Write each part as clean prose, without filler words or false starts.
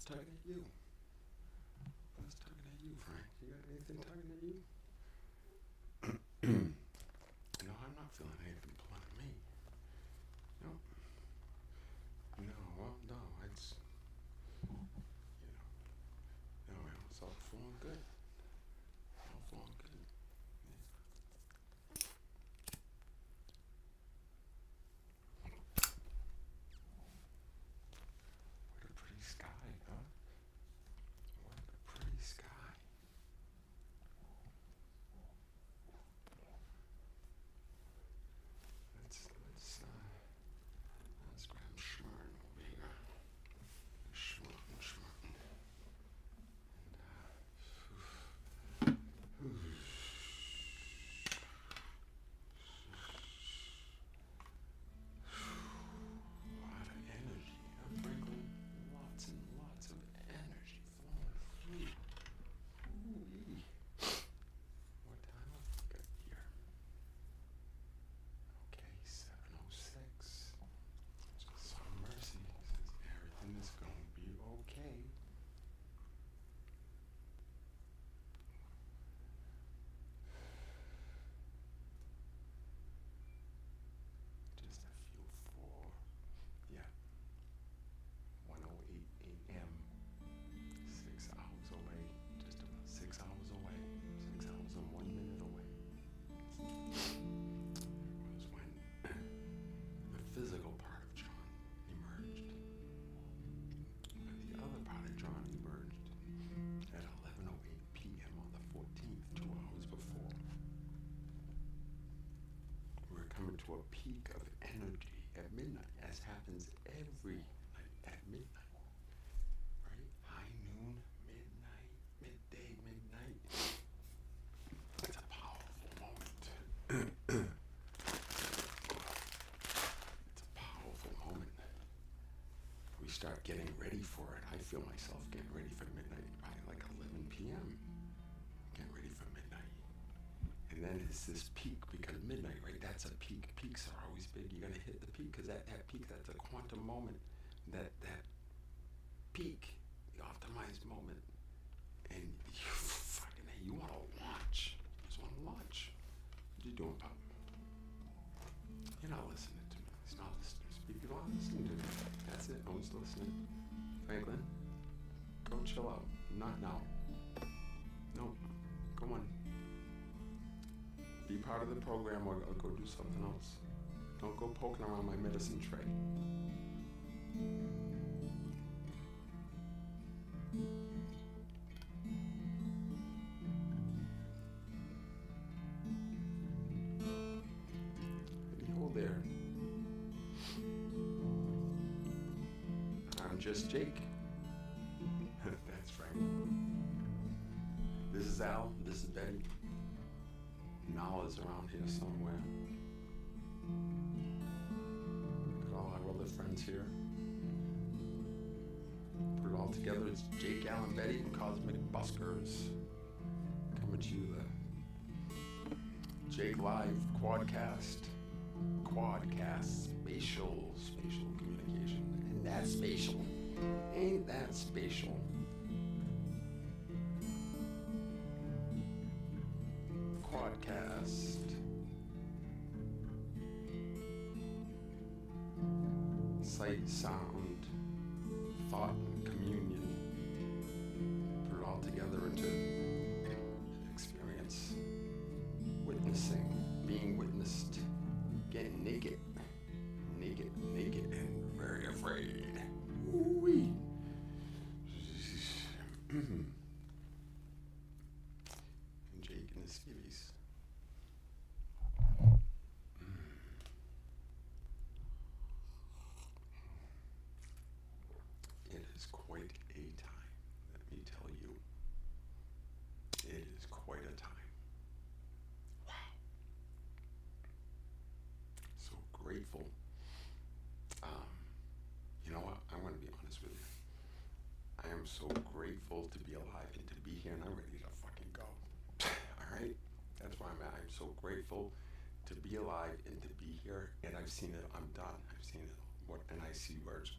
tugging at you? What's tugging at you, Frank? You got anything tugging at you? No, I'm not feeling anything pulling at me. No. No, well, no, it's, no, it's all flowing good. All flowing good. What a pretty sky, huh? What a pretty sky. Let's grab Schmartin over here. Schmartin. And, a lot of energy, huh, Franklin? Lots and lots of energy flowing through. Ooh-wee. What time have we got here? Okay, 7:06. Some mercy says everything is going to be okay. Just a few 1:08 a.m. 6 hours away. Just about 6 hours away. 6 hours and 1 minute away. Was when the physical part of John emerged. And the other part of John emerged at 11:08 p.m. on the 14th, 2 hours before. We're coming to a peak of energy at midnight, as happens every night at midnight. Right? High noon, midnight, midday, midnight. It's a powerful moment. It's a powerful moment. We start getting ready for it. I feel myself getting ready for midnight, probably like 11 p.m. Getting ready for midnight. And then it's this peak, because midnight, right? That's a peak. Peaks are always big. You're going to hit the peak, because that peak, that's a quantum moment. That peak, the optimized moment. And you want to launch. You just want to launch. What you doing, Pop? You're not listening to me. He's not listening. People aren't listening to me. That's it. No one's listening. Franklin, go chill out. Not now. No. Come on. Be part of the program, or go do something else. Don't go poking around my medicine tray. Hold there. I'm just Jake. That's Frank. This is Al. This is Betty. Nal is around here somewhere. Look at all our other friends here. Put it all together. It's Jake, Al, and Betty and Cosmic Buskers. Coming to you the JakeLive QuadCast. QuadCast. Spatial communication. And that's spatial. Ain't that spatial? QuadCast. Sight, sound, thought, and communion. Put it all together into an experience. Witnessing, being witnessed, getting naked, and very afraid. Ooh-wee. And Jake and his skivvies. It is quite a time, let me tell you. It is quite a time. Wow. So grateful. You know what? I'm going to be honest with you. I am so grateful to be alive and to be here, and I'm ready to fucking go. All right? That's where I'm at. I'm so grateful to be alive and to be here, and I've seen it. I'm done. I've seen it. And I see words.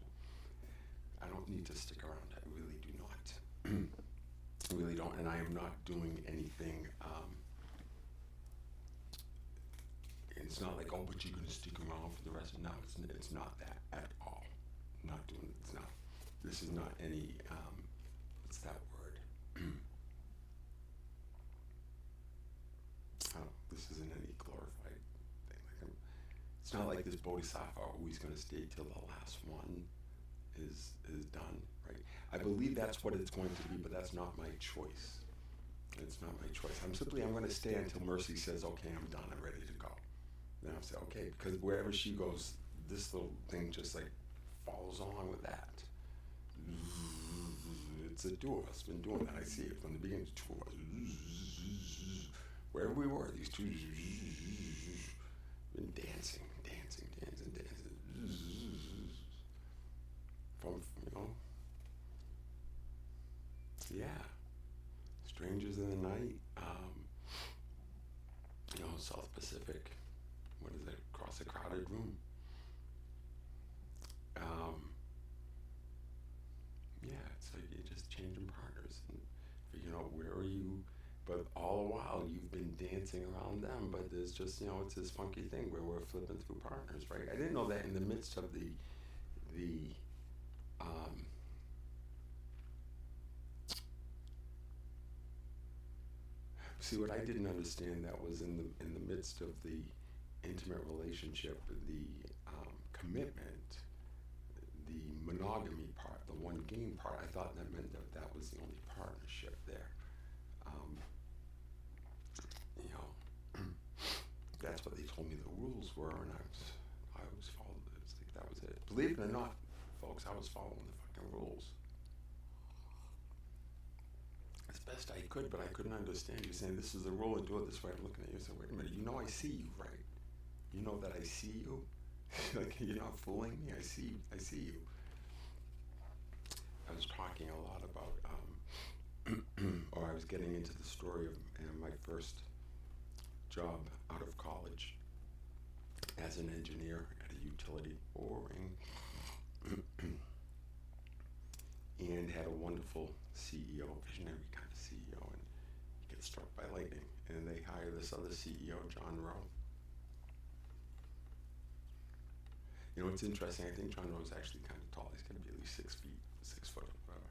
I don't need to stick around. I really do not. I really don't, and I am not doing anything. It's not like, oh, but you're gonna stick around for the rest of. No, it's not that at all. Not doing. It's not. This is not any. What's that word? This isn't any glorified thing. Like it's not like this bodhisattva who's gonna stay till the last one is done. Right? I believe that's what it's going to be, but that's not my choice. It's not my choice. I'm going to stay until Mercy says, okay, I'm done, I'm ready to go. Then I'll say, okay, because wherever she goes, this little thing just like follows along with that. It's the two of us been doing that. I see it from the beginning. Two of us. Wherever we were, these two been dancing. From, yeah. Strangers in the Night, South Pacific, what is it, Across a Crowded Room. Yeah, it's like you're just changing partners. And, where are you? But all the while you've been dancing around them, but there's just, it's this funky thing where we're flipping through partners, right? I didn't know that in the midst of the see, what I didn't understand that was in the midst of the intimate relationship, the commitment, the monogamy part, the one game part. I thought that meant that was the only partnership there. That's what they told me the rules were, and I was followed. It's like that was it. Believe it or not, folks, I was following the fucking rules as best I could, but I couldn't understand you saying this is the rule and do it this way. I'm looking at you and saying, wait a minute, I see you, right? You know that I see you? Like, you're not fooling me? I see you. I was talking a lot about, or I was getting into the story of my first job out of college as an engineer at a utility boring, and had a wonderful CEO, visionary kind of CEO, and he gets struck by lightning, and they hire this other CEO, John Rowe. It's interesting. I think John Rowe is actually kind of tall. He's going to be at least 6 foot, whatever.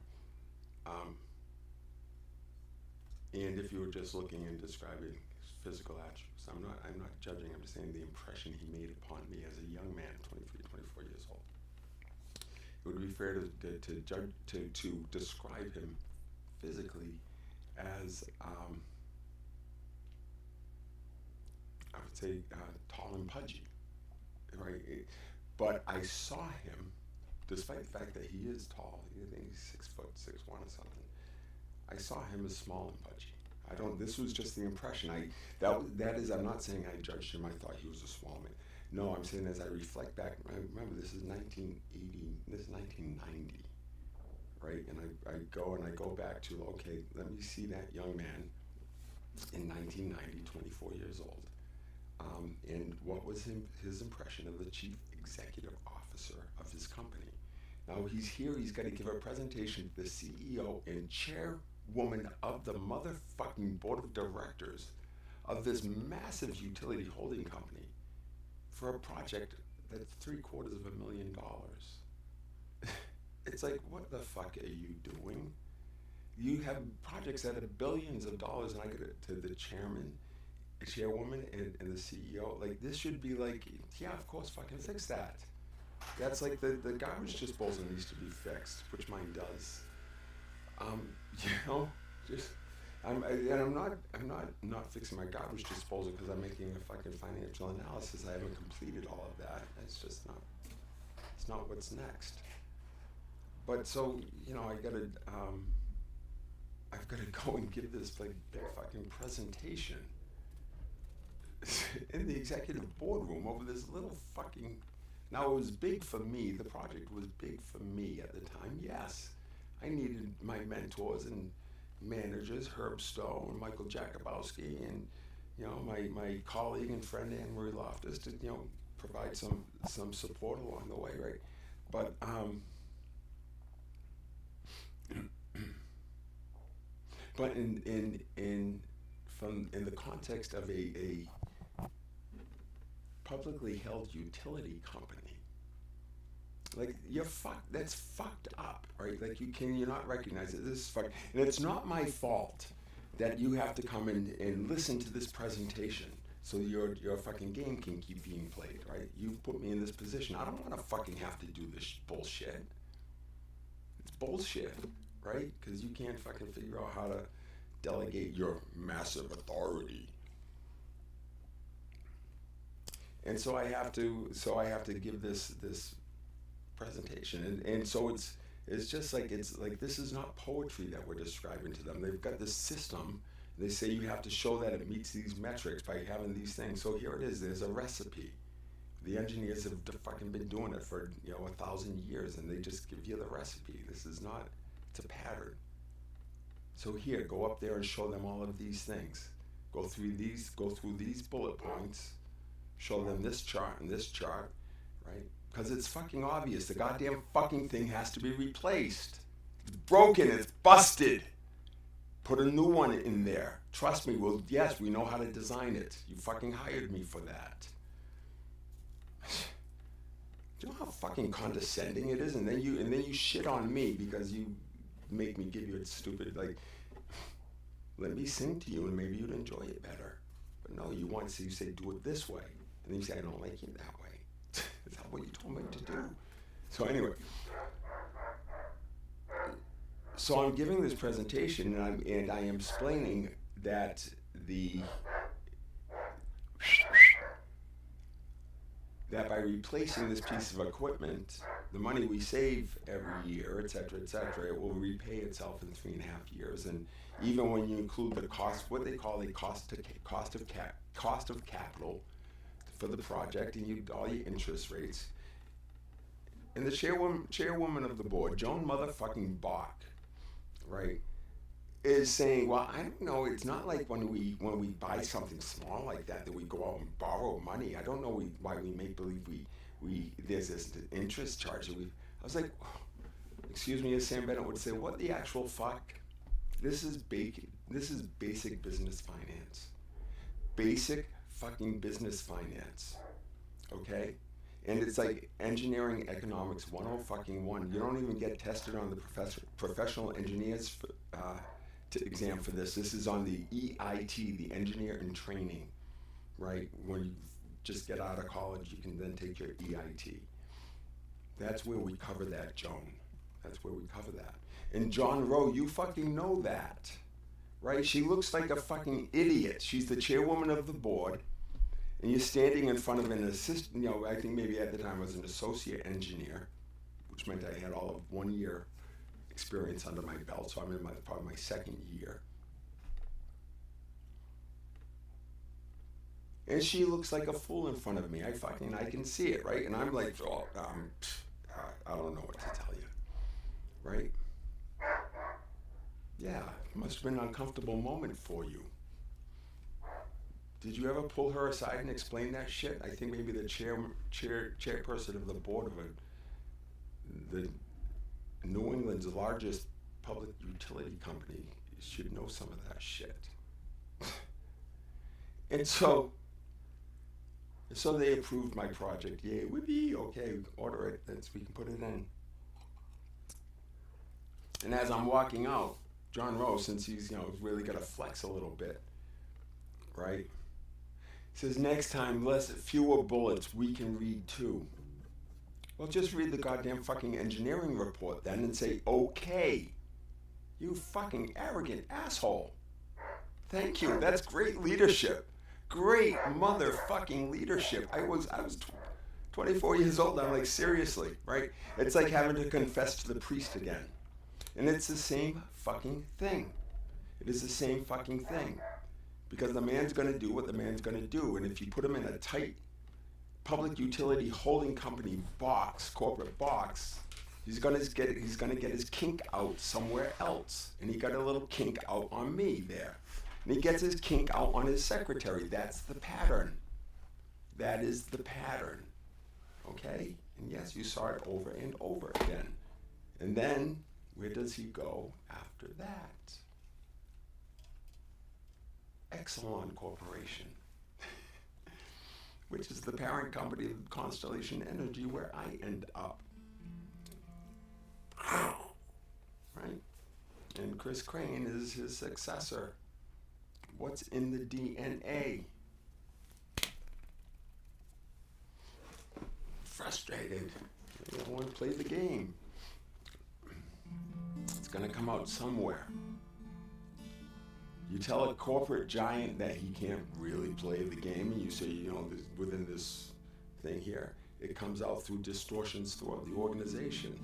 And if you were just looking and describing his physical attributes, I'm not judging. I'm just saying the impression he made upon me as a young man, 23, 24 years old. It would be fair to describe him physically as, I would say, tall and pudgy, right? But I saw him, despite the fact that he is tall, I think he's 6 foot, 6'1" or something. I saw him as small and pudgy. This was just the impression. That is, I'm not saying I judged him, I thought he was a small man. No, I'm saying as I reflect back, remember this is 1980, this is 1990, right? And I go back to, okay, let me see that young man in 1990, 24 years old. And what was his impression of the chief executive officer of his company? Now he's here, he's got to give a presentation to the CEO and chairwoman of the motherfucking board of directors of this massive utility holding company for a project that's $750,000. It's like, what the fuck are you doing? You have projects that are billions of dollars, and I get it to the chairwoman and the CEO. Like, this should be like, yeah, of course, fucking fix that. That's like the garbage disposal needs to be fixed, which mine does. I'm not fixing my garbage disposal because I'm making a fucking financial analysis. I haven't completed all of that. It's just not. It's not what's next. But so I've got to go and give this like big fucking presentation in the executive boardroom over this little fucking. Now it was big for me. The project was big for me at the time. Yes, I needed my mentors and managers, Herb Stowe and Michael Jakubowski, and my colleague and friend Anne Marie Loftus to provide some support along the way, right? But But in the context of a publicly held utility company, like you're fucked. That's fucked up, right? Like you not recognize it. This is fucked, and it's not my fault that you have to come in and listen to this presentation so your fucking game can keep being played, right? You put me in this position. I don't want to fucking have to do this bullshit. It's bullshit, right? Because you can't fucking figure out how to delegate your massive authority. And so I have to give this presentation, and so it's just like, it's like, this is not poetry that we're describing to them. They've got this system. They say you have to show that it meets these metrics by having these things. So here it is. There's a recipe. The engineers have fucking been doing it for 1,000 years, and they just give you the recipe. This is not. It's a pattern. So here, go up there and show them all of these things. Go through these bullet points. Show them this chart and this chart, right? Because it's fucking obvious. The goddamn fucking thing has to be replaced. It's broken. It's busted. Put a new one in there. Trust me. Well, yes, we know how to design it. You fucking hired me for that. Do you know how fucking condescending it is? And then you shit on me because you make me give you a stupid, like, let me sing to you and maybe you'd enjoy it better. But no, you say do it this way. And then you say, I don't like it that way. Is that what you told me to do? So anyway, so I'm giving this presentation and I am explaining that that by replacing this piece of equipment, the money we save every year, et cetera, it will repay itself in 3.5 years. And even when you include the cost, what they call the cost of capital for the project, and all your interest rates. And the chairwoman of the board, Joan motherfucking Bach, right, is saying, well, I don't know. It's not like when we buy something small like that we go out and borrow money. I don't know why we make believe we there's this interest charge that I was like, excuse me, as Sam Bennett would say, what the actual fuck? This is basic business finance. Basic fucking business finance. Okay? And it's like engineering economics 101. You don't even get tested on the professional engineers exam for this. This is on the EIT, the engineer in training, right? When you just get out of college, you can then take your EIT. That's where we cover that, Joan. That's where we cover that. And John Rowe, you fucking know that, right? She looks like a fucking idiot. She's the chairwoman of the board, and you're standing in front of an assistant, I think maybe at the time I was an associate engineer, which meant I had all of 1 year experience under my belt, so I'm in probably my second year. And she looks like a fool in front of me. I can see it, right? And I'm like, I don't know what to tell you, right? Yeah, it must have been an uncomfortable moment for you. Did you ever pull her aside and explain that shit? I think maybe the chairperson of the board of the New England's largest public utility company should know some of that shit. And so they approved my project. Yay, whippy, okay, order it. We can put it in. And as I'm walking out, John Rowe, since he's really got to flex a little bit, right? Says next time, fewer bullets. We can read too. Well, just read the goddamn fucking engineering report then and say, okay. You fucking arrogant asshole. Thank you. That's great leadership. Great motherfucking leadership. I was 24 years old. I'm like, seriously, right? It's like having to confess to the priest again. And it's the same fucking thing. It is the same fucking thing. Because the man's going to do what the man's going to do. And if you put him in a tight public utility holding company corporate box, he's gonna get his kink out somewhere else. And he got a little kink out on me there. And he gets his kink out on his secretary. That's the pattern. That is the pattern. Okay? And yes, you saw it over and over again. And then, where does he go after that? Exelon Corporation, which is the parent company of Constellation Energy, where I end up. Right? And Chris Crane is his successor. What's in the DNA? Frustrated. They don't want to play the game. It's going to come out somewhere. You tell a corporate giant that he can't really play the game, and you say, within this thing here, it comes out through distortions throughout the organization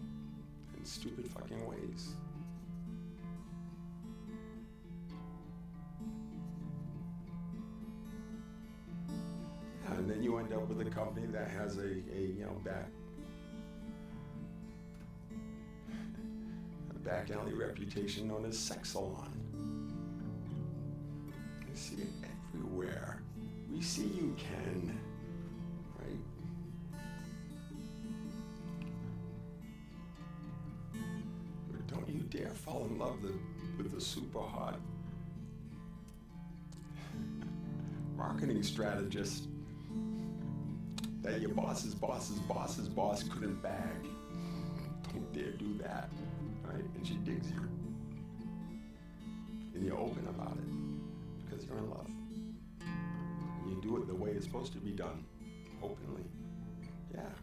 in stupid fucking ways. And then you end up with a company that has a back alley reputation known as Sex Salon. You see it everywhere. We see you, Ken. Right? But don't you dare fall in love with the super hot marketing strategist that your boss's boss couldn't bag. Don't dare do that, right? And she digs you. And you're open about it because you're in love. And you do it the way it's supposed to be done, openly. Yeah.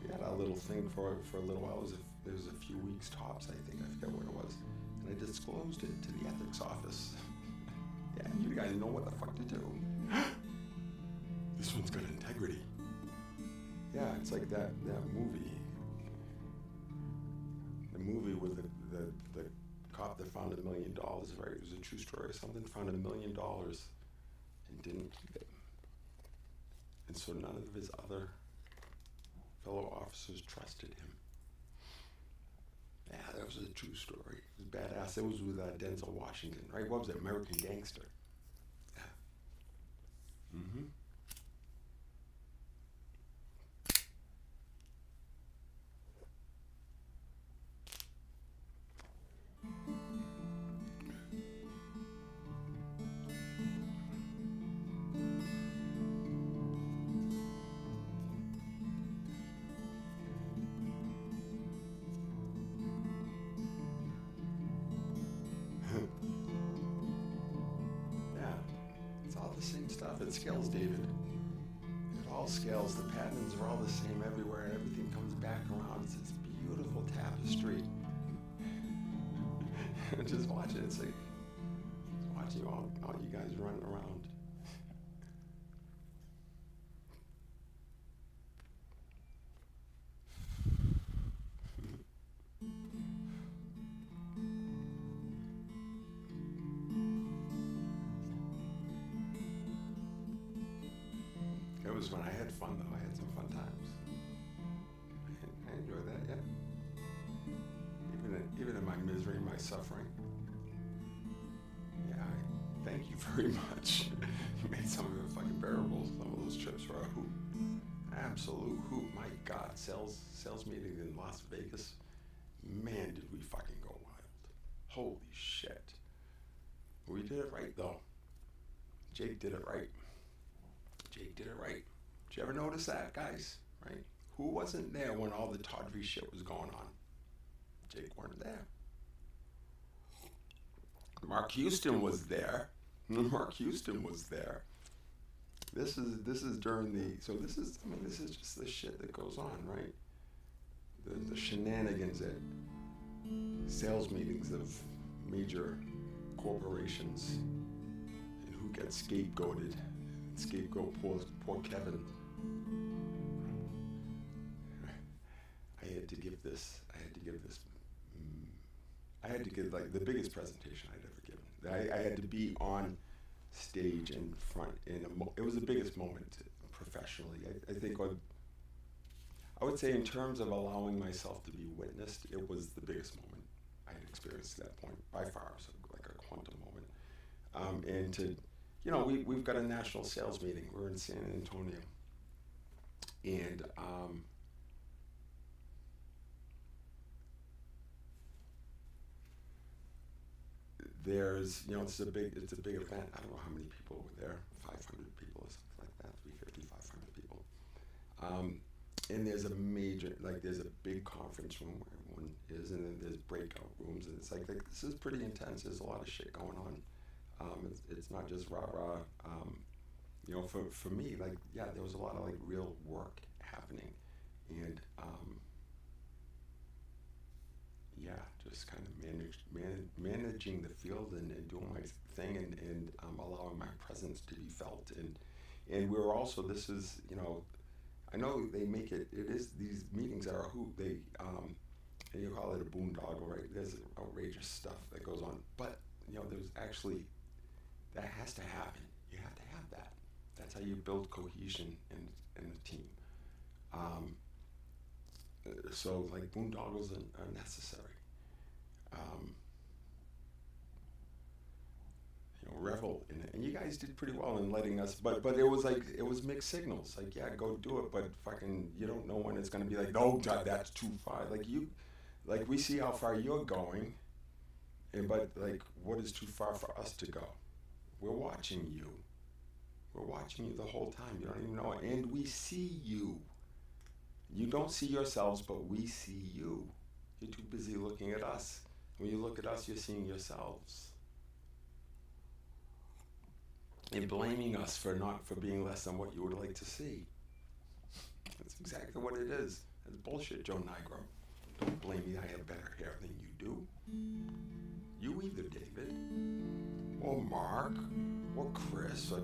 We had our little thing for a little while. It was a few weeks tops, I think. I forget what it was. And I disclosed it to the ethics office. Yeah, you guys know what the fuck to do. This one's got integrity. Yeah, it's like that movie. The movie with the cop that found $1 million, right? It was a true story or something, found $1 million and didn't keep it. And so none of his other fellow officers trusted him. Yeah, that was a true story. It was badass. It was with Denzel Washington, right? What was it? American Gangster. Yeah. Mm-hmm. It scales, David. It all scales. The patterns are all the same everywhere, and everything comes back around. It's this beautiful tapestry. Just watch it. It's like watching all you guys running around. It was when I had fun, though. I had some fun times. I enjoyed that, yeah. Even in my misery, my suffering. Yeah, thank you very much. You made some of it fucking bearable. Some of those trips were a hoot. Absolute hoot. My God, sales meeting in Las Vegas. Man, did we fucking go wild. Holy shit. We did it right, though. Jake did it right. Jake did it right. Did you ever notice that, guys? Right? Who wasn't there when all the tawdry shit was going on? Jake weren't there. Mark Houston was there. Mark Houston was there. This is during this is just the shit that goes on, right? The shenanigans at sales meetings of major corporations and who gets scapegoated. Scapegoat poor Kevin. I had to give like the biggest presentation I'd ever given. I had to be on stage in front it was the biggest moment professionally. I think I would say in terms of allowing myself to be witnessed, it was the biggest moment I had experienced at that point by far. So like a quantum moment. And to we've got a national sales meeting. We're in San Antonio. And there's, it's a big event. I don't know how many people were there, 500 people or something like that, 350, 500 people. And there's a there's a big conference room where everyone is, and then there's breakout rooms, and it's like this is pretty intense. There's a lot of shit going on. It's not just rah-rah. For me, there was a lot of real work happening, and just kind of managing the field and doing my thing, and allowing my presence to be felt, and we're also, this is, I know they make it is, these meetings are and you call it a boondoggle, right? There's outrageous stuff that goes on, but there's actually, that has to happen. You have to have that. That's how you build cohesion in the team. So boondoggles are necessary. Revel in it, and you guys did pretty well in letting us. But it was mixed signals. Go do it, but fucking, you don't know when it's gonna be oh God, that's too far. We see how far you're going, but what is too far for us to go? We're watching you. We're watching you the whole time. You don't even know it, and we see you. You don't see yourselves, but we see you. You're too busy looking at us. When you look at us, you're seeing yourselves. And blaming us for being less than what you would like to see. That's exactly what it is. It's bullshit, Joe Nigro. Don't blame me, I have better hair than you do. You either, David. Or Mark. Or Chris. Or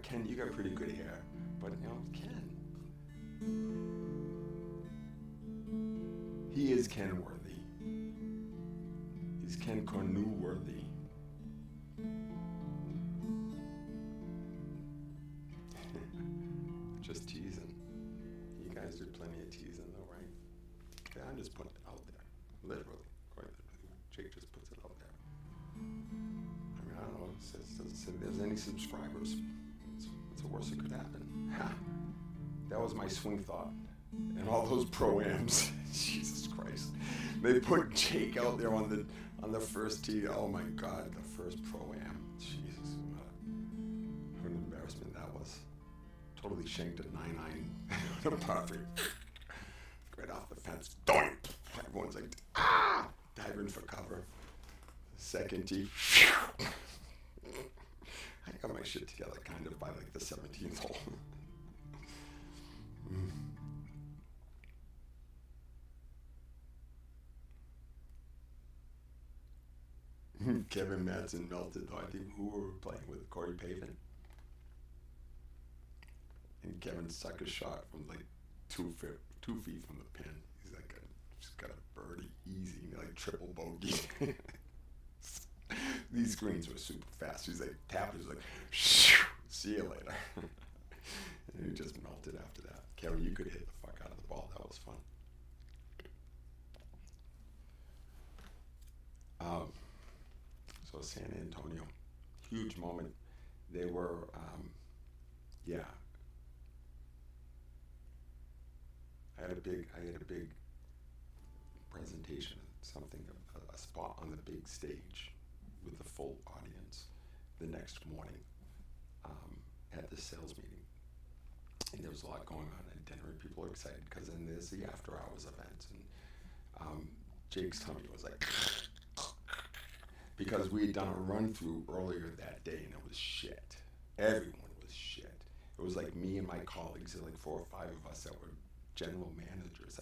Ken, you got pretty good hair. But, Ken. He is Ken worthy. He's Ken Cornu worthy. Just teasing. You guys did plenty of teasing though, right? Okay, I'm just putting it out there. Literally. Quite literally. Jake just puts it out there. I don't know. It doesn't say there's any subscribers. What's the worst that could happen? Ha! That was my swing thought. And all those pro-ams. Jesus Christ. They put Jake out there on the first tee. Oh my God, the first pro-am. Jesus, what an embarrassment that was. Totally shanked at 9-9. Perfect. Right off the fence. Doink! Everyone's diving for cover. Second tee. I got my shit together kind of by the 17th hole. Kevin Madsen melted. I think who were we playing with? Corey Pavin. And Kevin sucked a shot from 2 feet from the pin. He's just got a birdie easy, triple bogey. These greens were super fast. He's tapped. He's see you later. And he just melted after that. Kevin, you could hit the fuck out of the ball. That was fun. So San Antonio, huge moment. They were, I had a big presentation, a spot on the big stage with the full audience the next morning at the sales meeting. And there was a lot going on at dinner, and people were excited because then there's the after hours event. And Jake's tummy was because we had done a run through earlier that day, and it was shit. Everyone was shit. It was me and my colleagues, 4 or 5 of us that were general managers.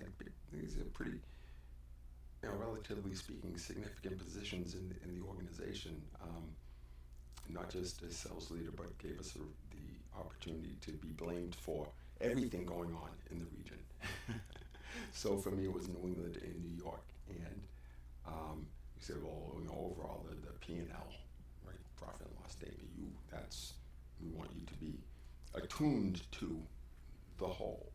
These are pretty, relatively speaking, significant positions in the organization. Not just as sales leader, but gave us the opportunity to be blamed for everything going on in the region. So for me, it was New England and New York, and we said, well, overall the P&L, right, profit and loss statement, we want you to be attuned to the whole.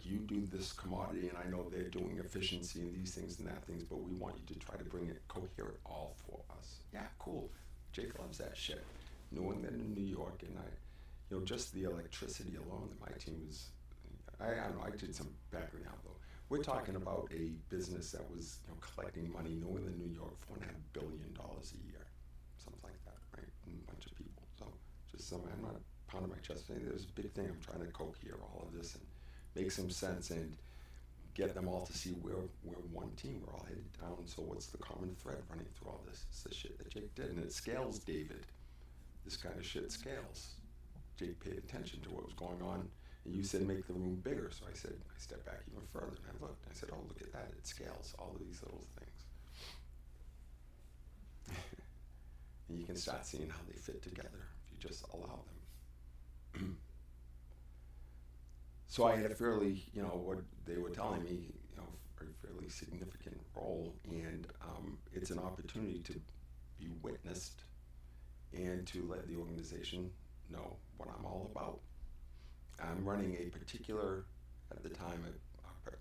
You do this commodity, and I know they're doing efficiency and these things and that things, but we want you to try to bring it coherent all for us. Yeah, cool. Jake loves that shit. New England and New York, and just the electricity alone that my team was, I don't know, I did some background now though. We're talking about a business that was, collecting money, New England, New York, $4.5 billion a year, something like that, right? And a bunch of people. So just I'm not pounding my chest saying there's a big thing. I'm trying to cohere all of this and make some sense and get them all to see we're one team. We're all headed down. So what's the common thread running through all this? It's the shit that Jake did, and it scales, David. This kind of shit scales. Jake paid attention to what was going on, and you said make the room bigger. So I stepped back even further, and I looked. I said, oh, look at that. It scales all of these little things. And you can start seeing how they fit together if you just allow them. So I had a fairly, what they were telling me, a fairly significant role, and it's an opportunity to be witnessed and to let the organization know what I'm all about. I'm running a particular, at the time, a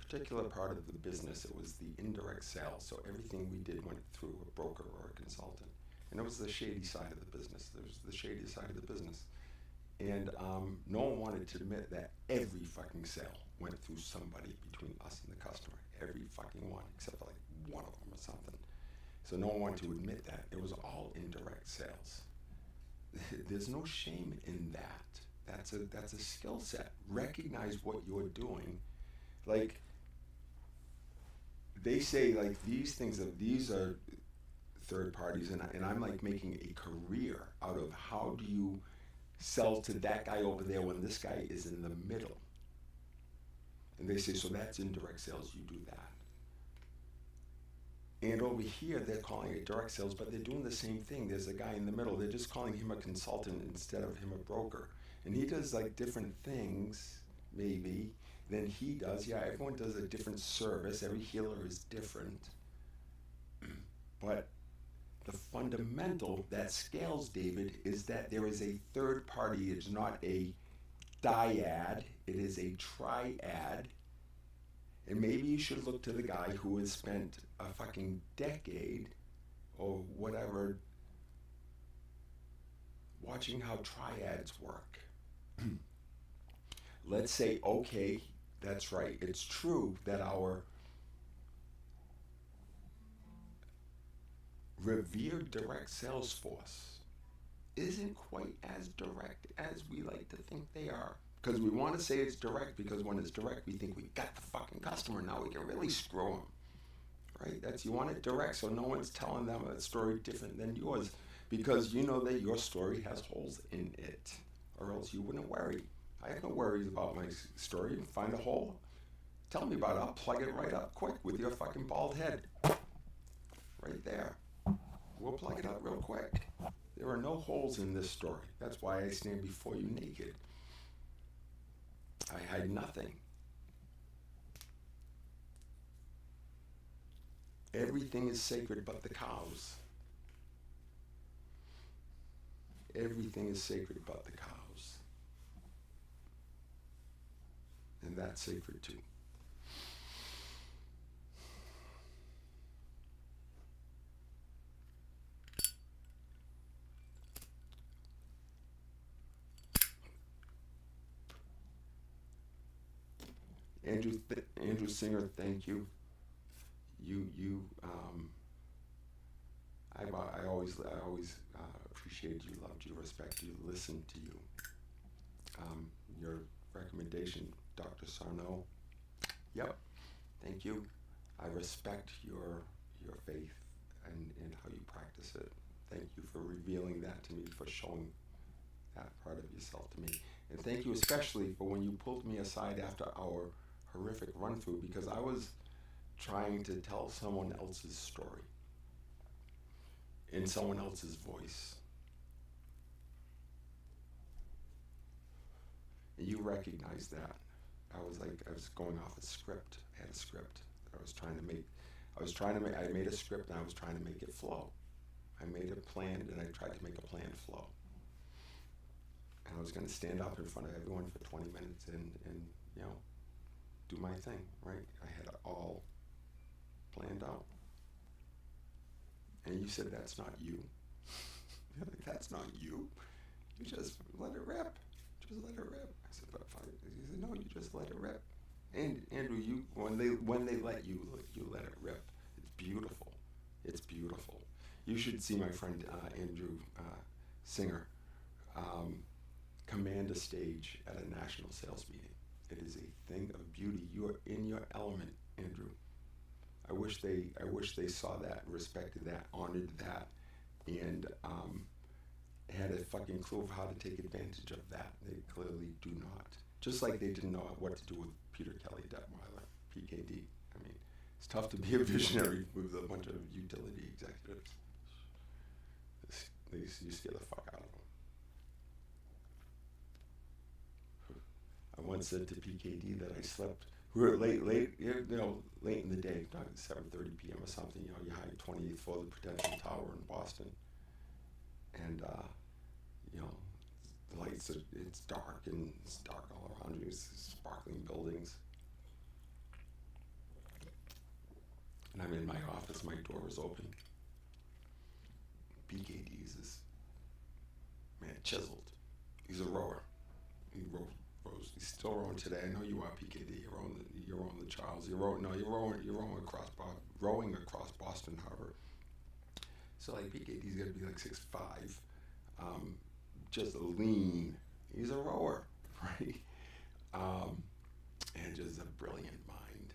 particular part of the business. It was the indirect sales. So everything we did went through a broker or a consultant. And it was the shady side of the business. There was the shady side of the business. And no one wanted to admit that every fucking sale went through somebody between us and the customer. Every fucking one, except for like one of them or something. So no one wanted to admit that. It was all indirect sales. There's no shame in that. That's a skill set. Recognize what you're doing. Like, they say, like, these are third parties, and I'm like making a career out of how do you sell to that guy over there when this guy is in the middle. And they say, so that's indirect sales, you do that. And over here, they're calling it direct sales, but they're doing the same thing. There's a guy in the middle. They're just calling him a consultant instead of him a broker. And he does like different things, maybe, than he does. Yeah, everyone does a different service. Every healer is different. But the fundamental that scales, David, is that there is a third party. It's not a dyad. It is a triad. And maybe you should look to the guy who has spent a fucking decade or whatever watching how triads work. Let's say, okay, that's right. It's true that our revered direct sales force isn't quite as direct as we like to think they are. Because we want to say it's direct, because when it's direct, we think we got the fucking customer, now we can really screw them. Right? You want it direct, so no one's telling them a story different than yours, because you know that your story has holes in it, or else you wouldn't worry. I have no worries about my story. You find a hole, tell me about it. I'll plug it right up quick with your fucking bald head. Right there. We'll plug it up real quick. There are no holes in this story. That's why I stand before you naked. I hide nothing. Everything is sacred but the cows. Everything is sacred but the cows. And that's sacred too. Andrew Singer, thank you. I always appreciated you, loved you, respect you, listened to you. Your recommendation, Dr. Sarno. Yep, thank you. I respect your faith and how you practice it. Thank you for revealing that to me, for showing that part of yourself to me. And thank you especially for when you pulled me aside after our horrific run-through, because I was trying to tell someone else's story in someone else's voice. And you recognized that. I was going off a script. I had a script that I was trying to make. I made a script and I was trying to make it flow. I made a plan and I tried to make a plan flow. And I was going to stand up in front of everyone for 20 minutes and do my thing, right? I had it all planned out. And you said, that's not you. You're like, that's not you. You just let it rip. Just let it rip. I said, but fine. He said, no, you just let it rip. And Andrew, you when they let you let it rip. It's beautiful. It's beautiful. You should see my friend Andrew Singer command a stage at a national sales meeting. It is a thing of beauty. You are in your element, Andrew. I wish they saw that, respected that, honored that, and had a fucking clue of how to take advantage of that. They clearly do not. Just like they didn't know what to do with Peter Kelly Detweiler, PKD. I mean, it's tough to be a visionary with a bunch of utility executives. You scare the fuck out of them. I once said to PKD that I slept. We were late in the day, 7:30 p.m. or something. You hide 28th floor of the Prudential Tower in Boston, and the lights it's dark and it's dark all around you. It's sparkling buildings, and I'm in my office. My door is open. PKD's this man, chiseled. He's a rower. He rows. He's still rowing today. I know you are, PKD. You're rowing the Charles. You're rowing across Boston Harbor. So like PKD's got to be like 6'5", just lean. He's a rower, right? And just a brilliant mind,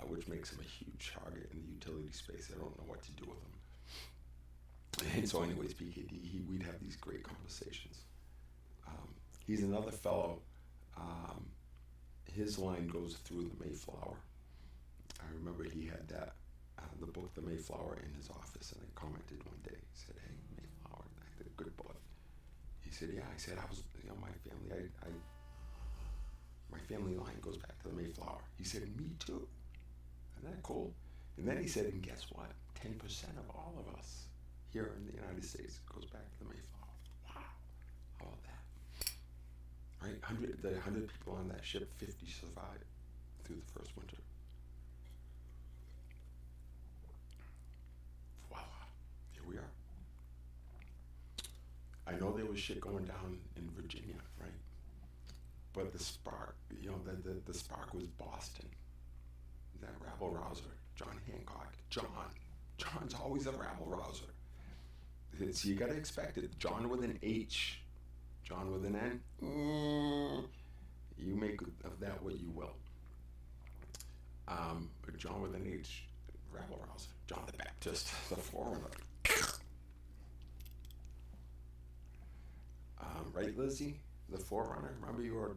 which makes him a huge target in the utility space. I don't know what to do with him. And so, anyways, PKD, we'd have these great conversations. He's another fellow. His line goes through the Mayflower. I remember he had that, the book, The Mayflower, in his office, and I commented one day. He said, "Hey, Mayflower, I did a good book." He said, "Yeah." I said, "I was, my family, my family line goes back to the Mayflower." He said, "Me too." Isn't that cool? And then he said, "And guess what? 10% of all of us here in the United States goes back to the Mayflower." Wow. How about that? Right? 100 people on that ship, 50 survived through the first winter. Voila. Here we are. I know there was shit going down in Virginia, right? But the spark, the spark was Boston. That rabble rouser, John Hancock. John's always a rabble rouser. So you gotta expect it. John with an H. John with an N, you make of that what you will. But John with an H, rabble rouser. John the Baptist, the forerunner. Right, Lizzie? The forerunner? Remember you were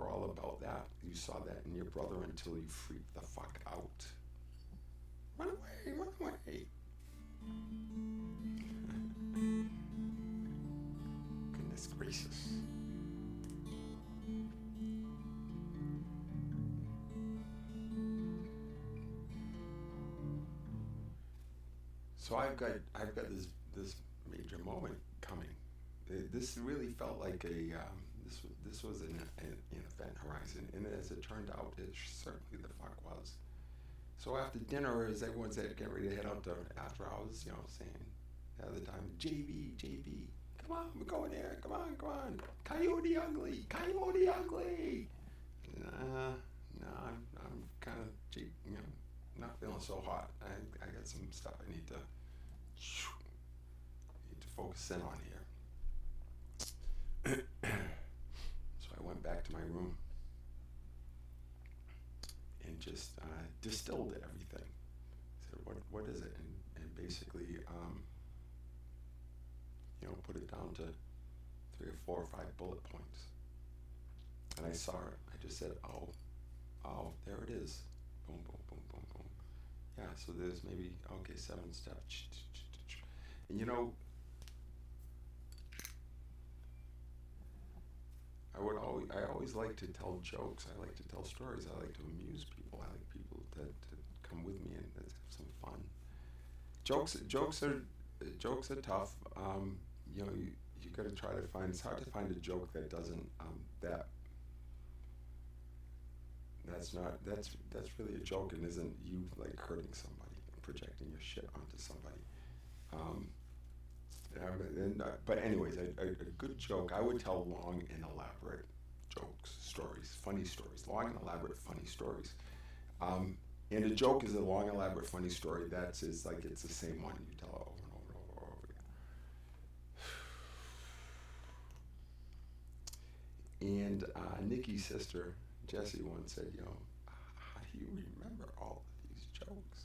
all about that? You saw that in your brother until you freaked the fuck out. Run away. Goodness gracious. So I've got this major moment coming. This really felt like this was an event horizon, and as it turned out, it certainly the fuck was. So after dinner, as everyone's getting ready to head out to after hours, saying the other time, JB, come on, we're going there, come on, Coyote Ugly. Nah, I'm kind of, not feeling so hot. I got some stuff I need to focus in on here. So I went back to my room and just distilled everything. Said, what is it? And basically, put it down to 3 or 4 or 5 bullet points. And I saw it. I just said, oh, there it is. Boom, boom, boom, boom, boom. Yeah, so there's maybe, 7 steps. And I always like to tell jokes. I like to tell stories. I like to amuse people. I like people to come with me and let's have some fun. Jokes are tough. You got to try to find. It's hard to find a joke that doesn't that's really a joke and isn't you like hurting somebody and projecting your shit onto somebody. But anyways, a good joke. I would tell long and elaborate jokes, stories, funny stories, long and elaborate funny stories. And a joke is a long, elaborate, funny story. That's is like it's the same one you tell over and over and over and over again. And Nikki's sister, Jessie, once said, how do you remember all of these jokes?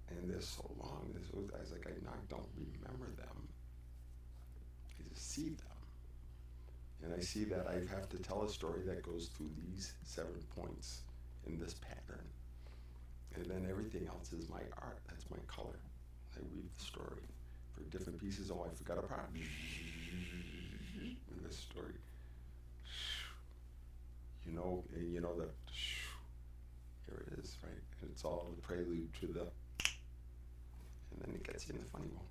And they're so long. I was like, I don't remember them. I just see them. And I see that I have to tell a story that goes through these 7 points in this pattern. And then everything else is my art. That's my color. I weave the story for different pieces. Oh, I forgot a part. In this story. You know that here it is, right? And it's all the prelude to the, and then it gets you in the funny one.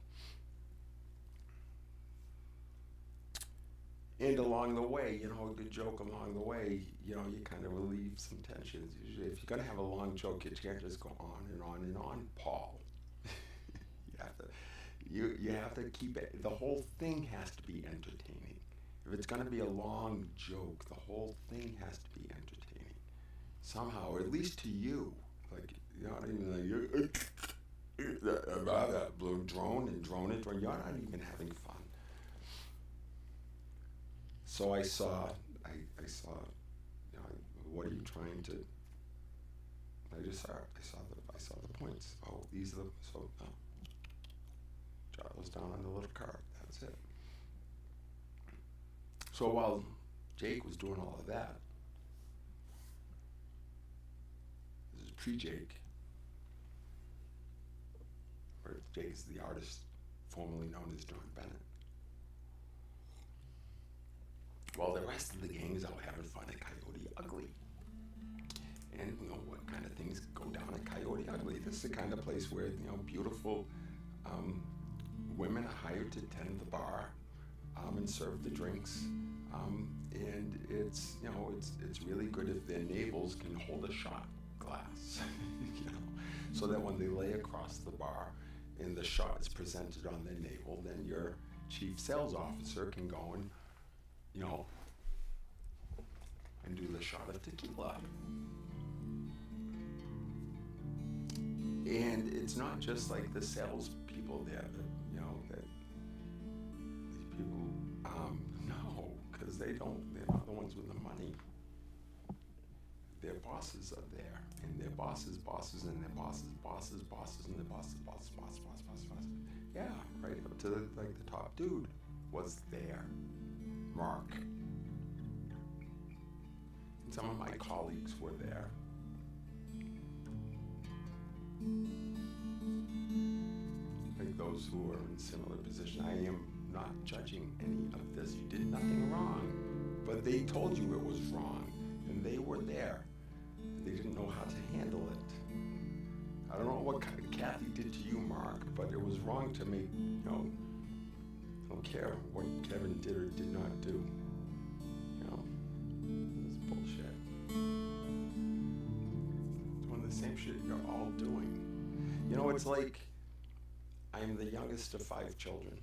And along the way, a good joke along the way, you kind of relieve some tensions. Usually, if you're going to have a long joke, you can't just go on and on and on, Paul. You have to keep it. The whole thing has to be entertaining. If it's going to be a long joke, the whole thing has to be entertaining somehow, or at least to you. Like, not even like drone it. You're not even having fun. So I saw, what are you trying to? I just saw it. I saw the points. Oh, these are jot those down on the little card. That's it. So while Jake was doing all of that, this is pre-Jake, where Jake is the artist formerly known as John Bennett. While the rest of the gang is out having fun at Coyote Ugly. And what kind of things go down at Coyote Ugly? This is the kind of place where beautiful women are hired to tend the bar and serve the drinks. And it's really good if their navels can hold a shot glass, so that when they lay across the bar and the shot is presented on their navel, then your chief sales officer can go and and do the shot of tequila. And it's not just like the sales people there that these people, no, because they're not the ones with the money. Their bosses are there, and their bosses, and their bosses, and their bosses. Yeah, right up to the top dude was there. Mark. And some of my colleagues were there. Like those who are in similar position. I am not judging any of this. You did nothing wrong. But they told you it was wrong. And they were there. They didn't know how to handle it. I don't know what Kathy did to you, Mark, but it was wrong to make, I don't care what Kevin did or did not do. It's bullshit. Doing the same shit you're all doing. It's like I'm the youngest of 5 children.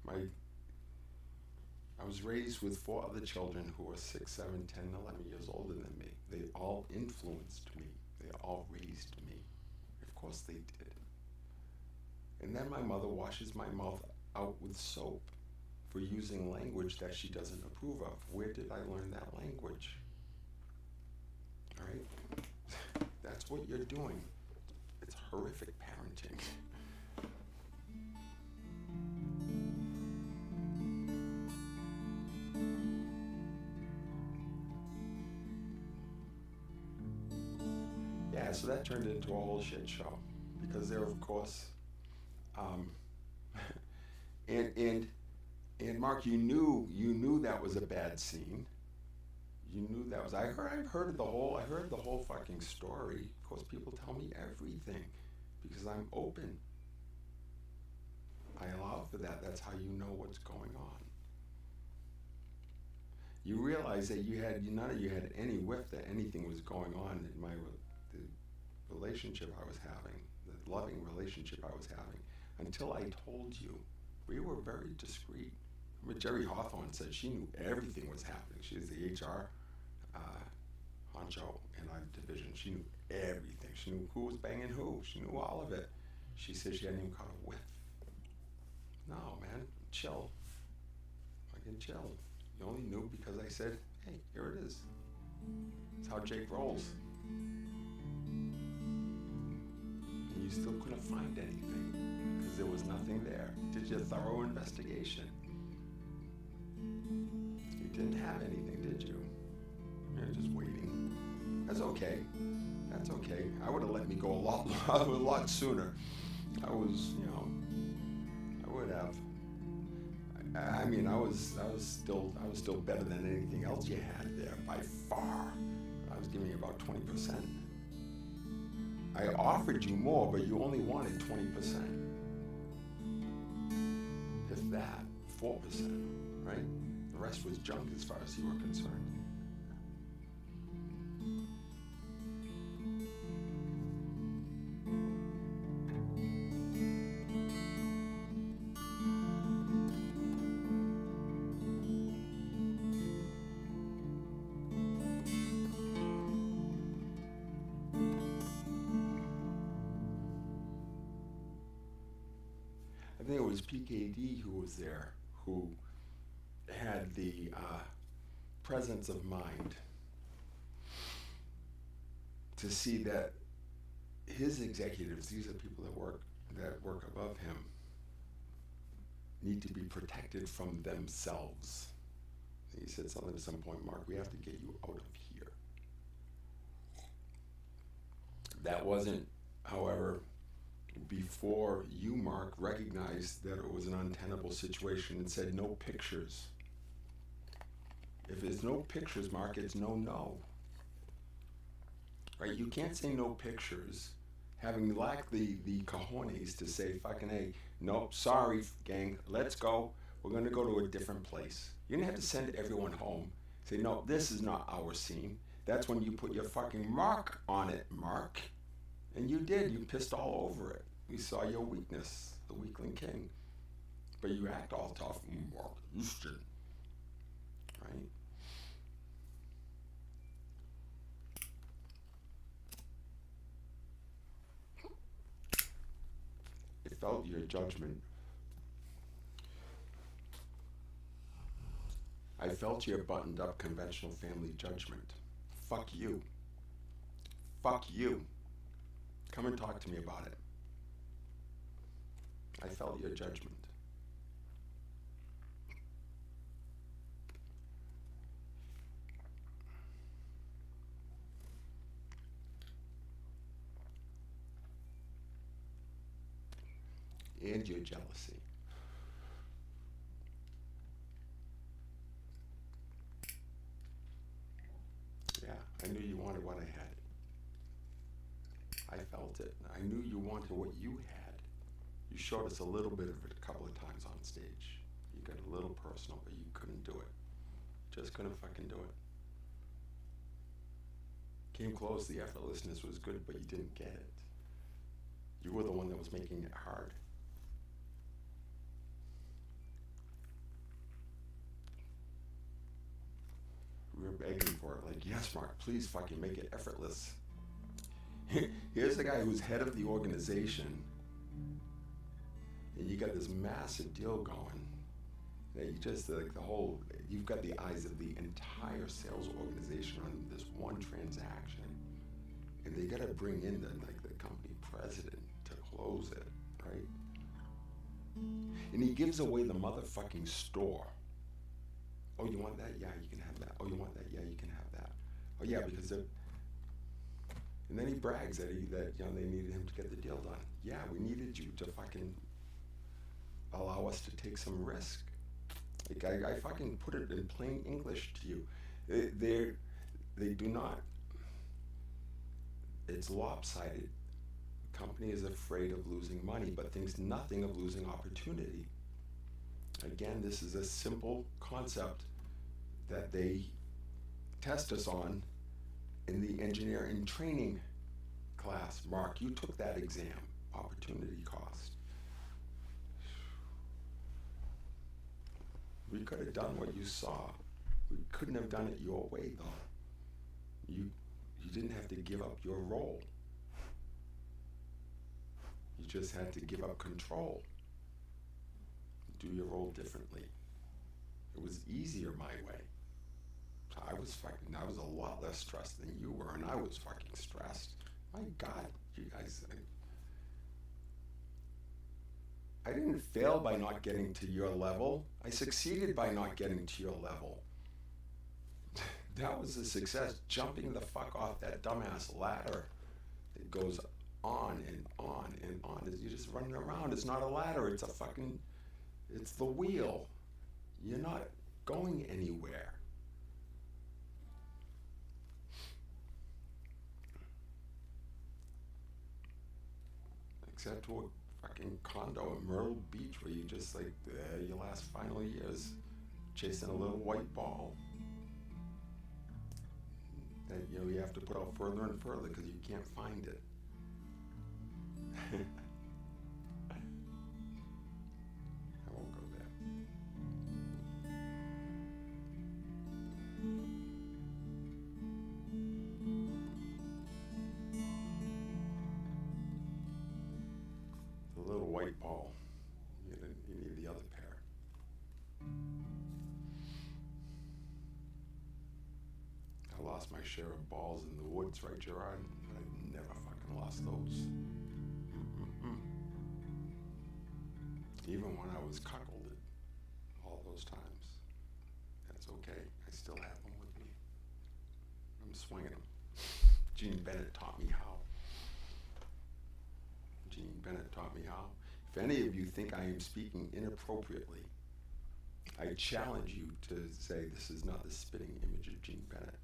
I was raised with 4 other children who were 6, 7, 10, 11 years older than me. They all influenced me. They all raised me. Of course they did. And then my mother washes my mouth out with soap for using language that she doesn't approve of. Where did I learn that language? All right? That's what you're doing. It's horrific parenting. Yeah, so that turned into a whole shit show. Because there, of course, and Mark, you knew that was a bad scene. You knew that was. I heard the whole fucking story. Of course, people tell me everything because I'm open. I allow for that. That's how you know what's going on. You realize that none of you had any whiff that anything was going on in the relationship I was having, the loving relationship I was having, until I told you. We were very discreet But Jerry Hawthorne said she knew everything was happening. She was the HR honcho in our division. She knew everything. She knew who was banging who. She knew all of it. She said she hadn't even caught a whiff. No, man, chill. Fucking chill. You only knew because I said, hey, here it is. It's how Jake rolls. And you still couldn't find anything because there was nothing there. Did you a thorough investigation? You didn't have anything, did you? You're just waiting. That's okay. That's okay. I would have let me go a lot sooner. I was, I would have. I mean, I was still better than anything else you had there by far. I was giving you about 20%. I offered you more, but you only wanted 20%. If that, 4%, right? The rest was junk as far as you were concerned. I think it was PKD who was there, who had the presence of mind to see that his executives, these are people that work above him, need to be protected from themselves. He said something at some point, Mark, we have to get you out of here. That wasn't, however, before you, Mark, recognized that it was an untenable situation and said no pictures. If it's no pictures, Mark, it's no. Right? You can't say no pictures having lacked the cojones to say fucking, hey, nope, sorry, gang, let's go. We're going to go to a different place. You didn't have to send everyone home. Say, no, this is not our scene. That's when you put your fucking mark on it, Mark. And you did. You pissed all over it. We saw your weakness, the weakling king. But you act all tough, Mark Easton. Right? It felt your judgment. I felt your buttoned up conventional family judgment. Fuck you. Fuck you. Come and talk to me about it. I felt your judgment. And your jealousy. Yeah, I knew you wanted what I had. I felt it. I knew you wanted what you had. You showed us a little bit of it a couple of times on stage. You got a little personal, but you couldn't do it. Just couldn't fucking do it. Came close, the effortlessness was good, but you didn't get it. You were the one that was making it hard. We were begging for it, like, yes, Mark, please fucking make it effortless. Here's the guy who's head of the organization, and you got this massive deal going. That you just, like, you've got the eyes of the entire sales organization on this one transaction. And they gotta bring in the company president to close it, right? And he gives away the motherfucking store. Oh, you want that? Yeah, you can have that. Oh, you want that? Yeah, you can have that. Oh, yeah, because they're... And then he brags that they needed him to get the deal done. Yeah, we needed you to fucking allow us to take some risk. Like, I fucking put it in plain English to you. They do not. It's lopsided. The company is afraid of losing money, but thinks nothing of losing opportunity. Again, this is a simple concept that they test us on in the engineering training class. Mark, you took that exam, opportunity cost. We could have done what you saw. We couldn't have done it your way, though. You didn't have to give up your role. You just had to give up control. Do your role differently. It was easier my way. I was a lot less stressed than you were, and I was fucking stressed. My God, you guys. I didn't fail by not getting to your level. I succeeded by not getting to your level. That was a success, jumping the fuck off that dumbass ladder that goes on and on and on. You're just running around. It's not a ladder, it's the wheel. You're not going anywhere. Except to a fucking condo in Myrtle Beach where you just your last final years chasing a little white ball that you have to put out further and further because you can't find it. I won't go there. The little white ball. You need the other pair. I lost my share of balls in the woods, right, Gerard? But I never fucking lost those. Even when I was cuckolded all those times. That's okay. I still have them with me. I'm swinging them. Gene Bennett taught me how. Gene Bennett taught me how. If any of you think I am speaking inappropriately, I challenge you to say this is not the spitting image of Gene Bennett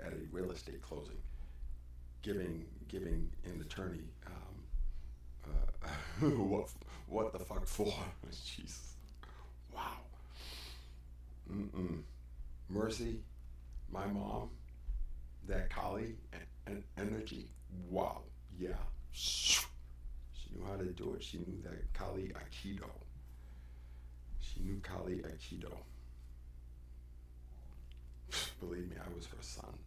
at a real estate closing, giving an attorney what the fuck for? Jesus. Wow. Mercy, my mom, that Kali energy. Wow. Yeah. She knew how to do it. She knew that Kali Aikido. She knew Kali Aikido. Believe me, I was her son.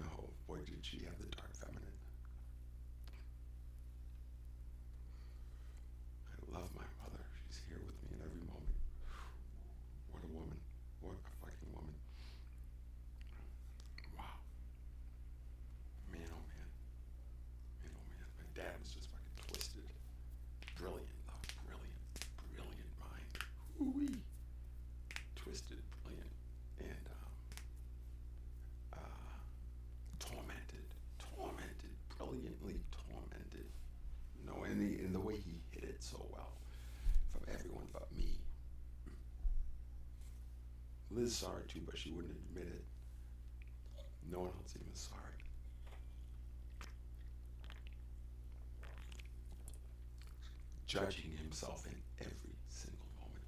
Oh boy, did she have the dark feminine. I love my mother. She's here with me in every moment. What a woman. What a fucking woman. Wow. Man, oh man. Man, oh man. My dad was just fucking twisted. Brilliant, though. Brilliant mind. Ooh-wee. Twisted, brilliant. And tormented, brilliantly tormented. No, in the way he hit it so well from everyone but me. Liz saw it too, but she wouldn't admit it. No one else even saw it. Judging himself in every single moment.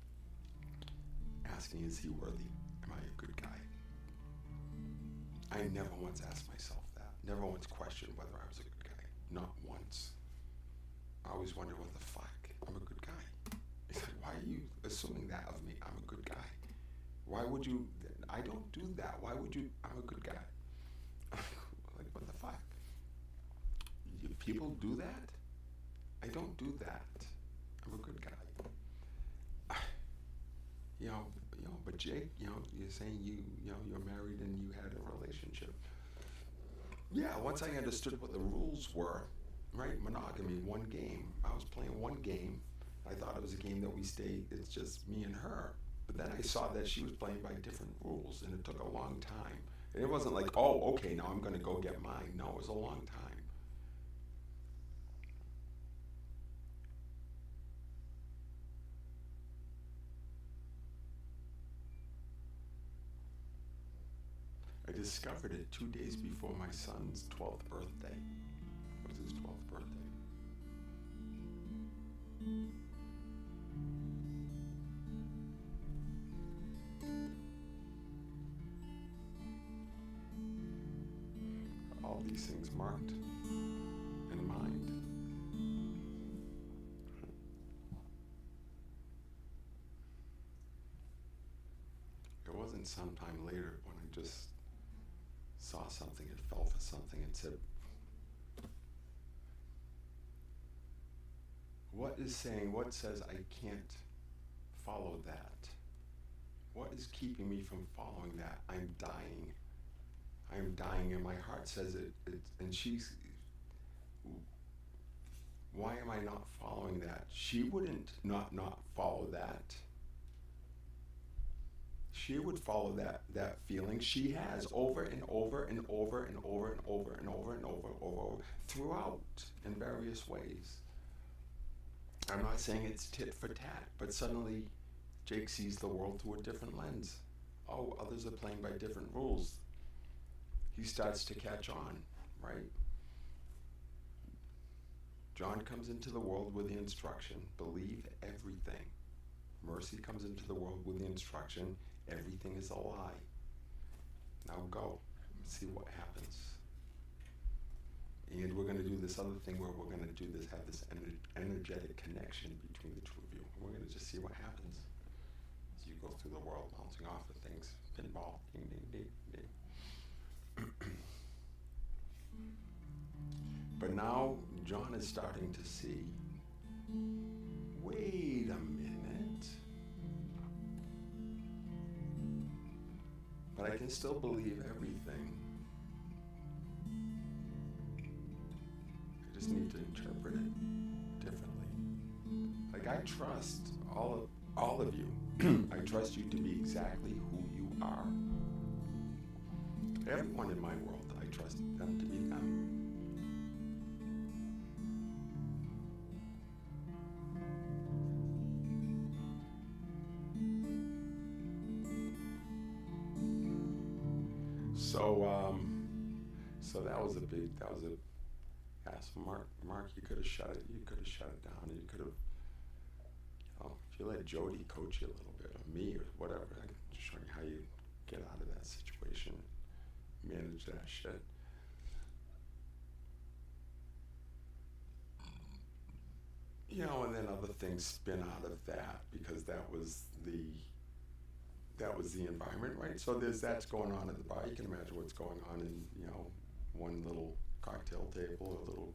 Asking, is he worthy? Am I a good guy? I never once asked myself that. Never once questioned whether I was a good guy. Not once. I always wondered, what the fuck? I'm a good guy. It's like, why are you assuming that of me? I'm a good guy. Why would you? I don't do that. Why would you? I'm a good guy. Like, what the fuck? People do that? I don't do that. I'm a good guy. But Jake, you're saying you're married and you had a relationship. Yeah, once I understood what the rules were, right? Monogamy, one game. I was playing one game. I thought it was a game that we stayed, it's just me and her. But then I saw that she was playing by different rules, and it took a long time. And it wasn't like, oh, okay, now I'm going to go get mine. No, it was a long time. I discovered it 2 days before my son's 12th birthday. It was his 12th birthday. All these things marked in mind. then sometime later when I just saw something and fell for something and said, what says I can't follow that? What is keeping me from following that? I'm dying. I'm dying, and my heart says it, and why am I not following that? She wouldn't not follow that. She would follow that feeling. She has over and over and over and over and over and over and over throughout in various ways. I'm not saying it's tit for tat, but suddenly Jake sees the world through a different lens. Oh, others are playing by different rules. He starts to catch on, right? John comes into the world with the instruction, believe everything. Mercy comes into the world with the instruction, everything is a lie. Now go, see what happens. And we're going to do this other thing where we're going to do this, have this energetic connection between the two of you. We're going to just see what happens as you go through the world, bouncing off of things. Pinball, ding, ding, ding, ding. But now John is starting to see, wait a minute. But I can still believe everything. I just need to interpret it differently. Like I trust all of you. I trust you to be exactly who you are. Everyone in my world, I trust them to be them. So that was Mark, you could have shut it down, you could have, if you let Jody coach you a little bit, or me, or whatever, just showing you how you get out of that situation, manage that shit. And then other things spin out of that, because that was the environment, right? So that's going on at the bar. You can imagine what's going on in, one little cocktail table, a little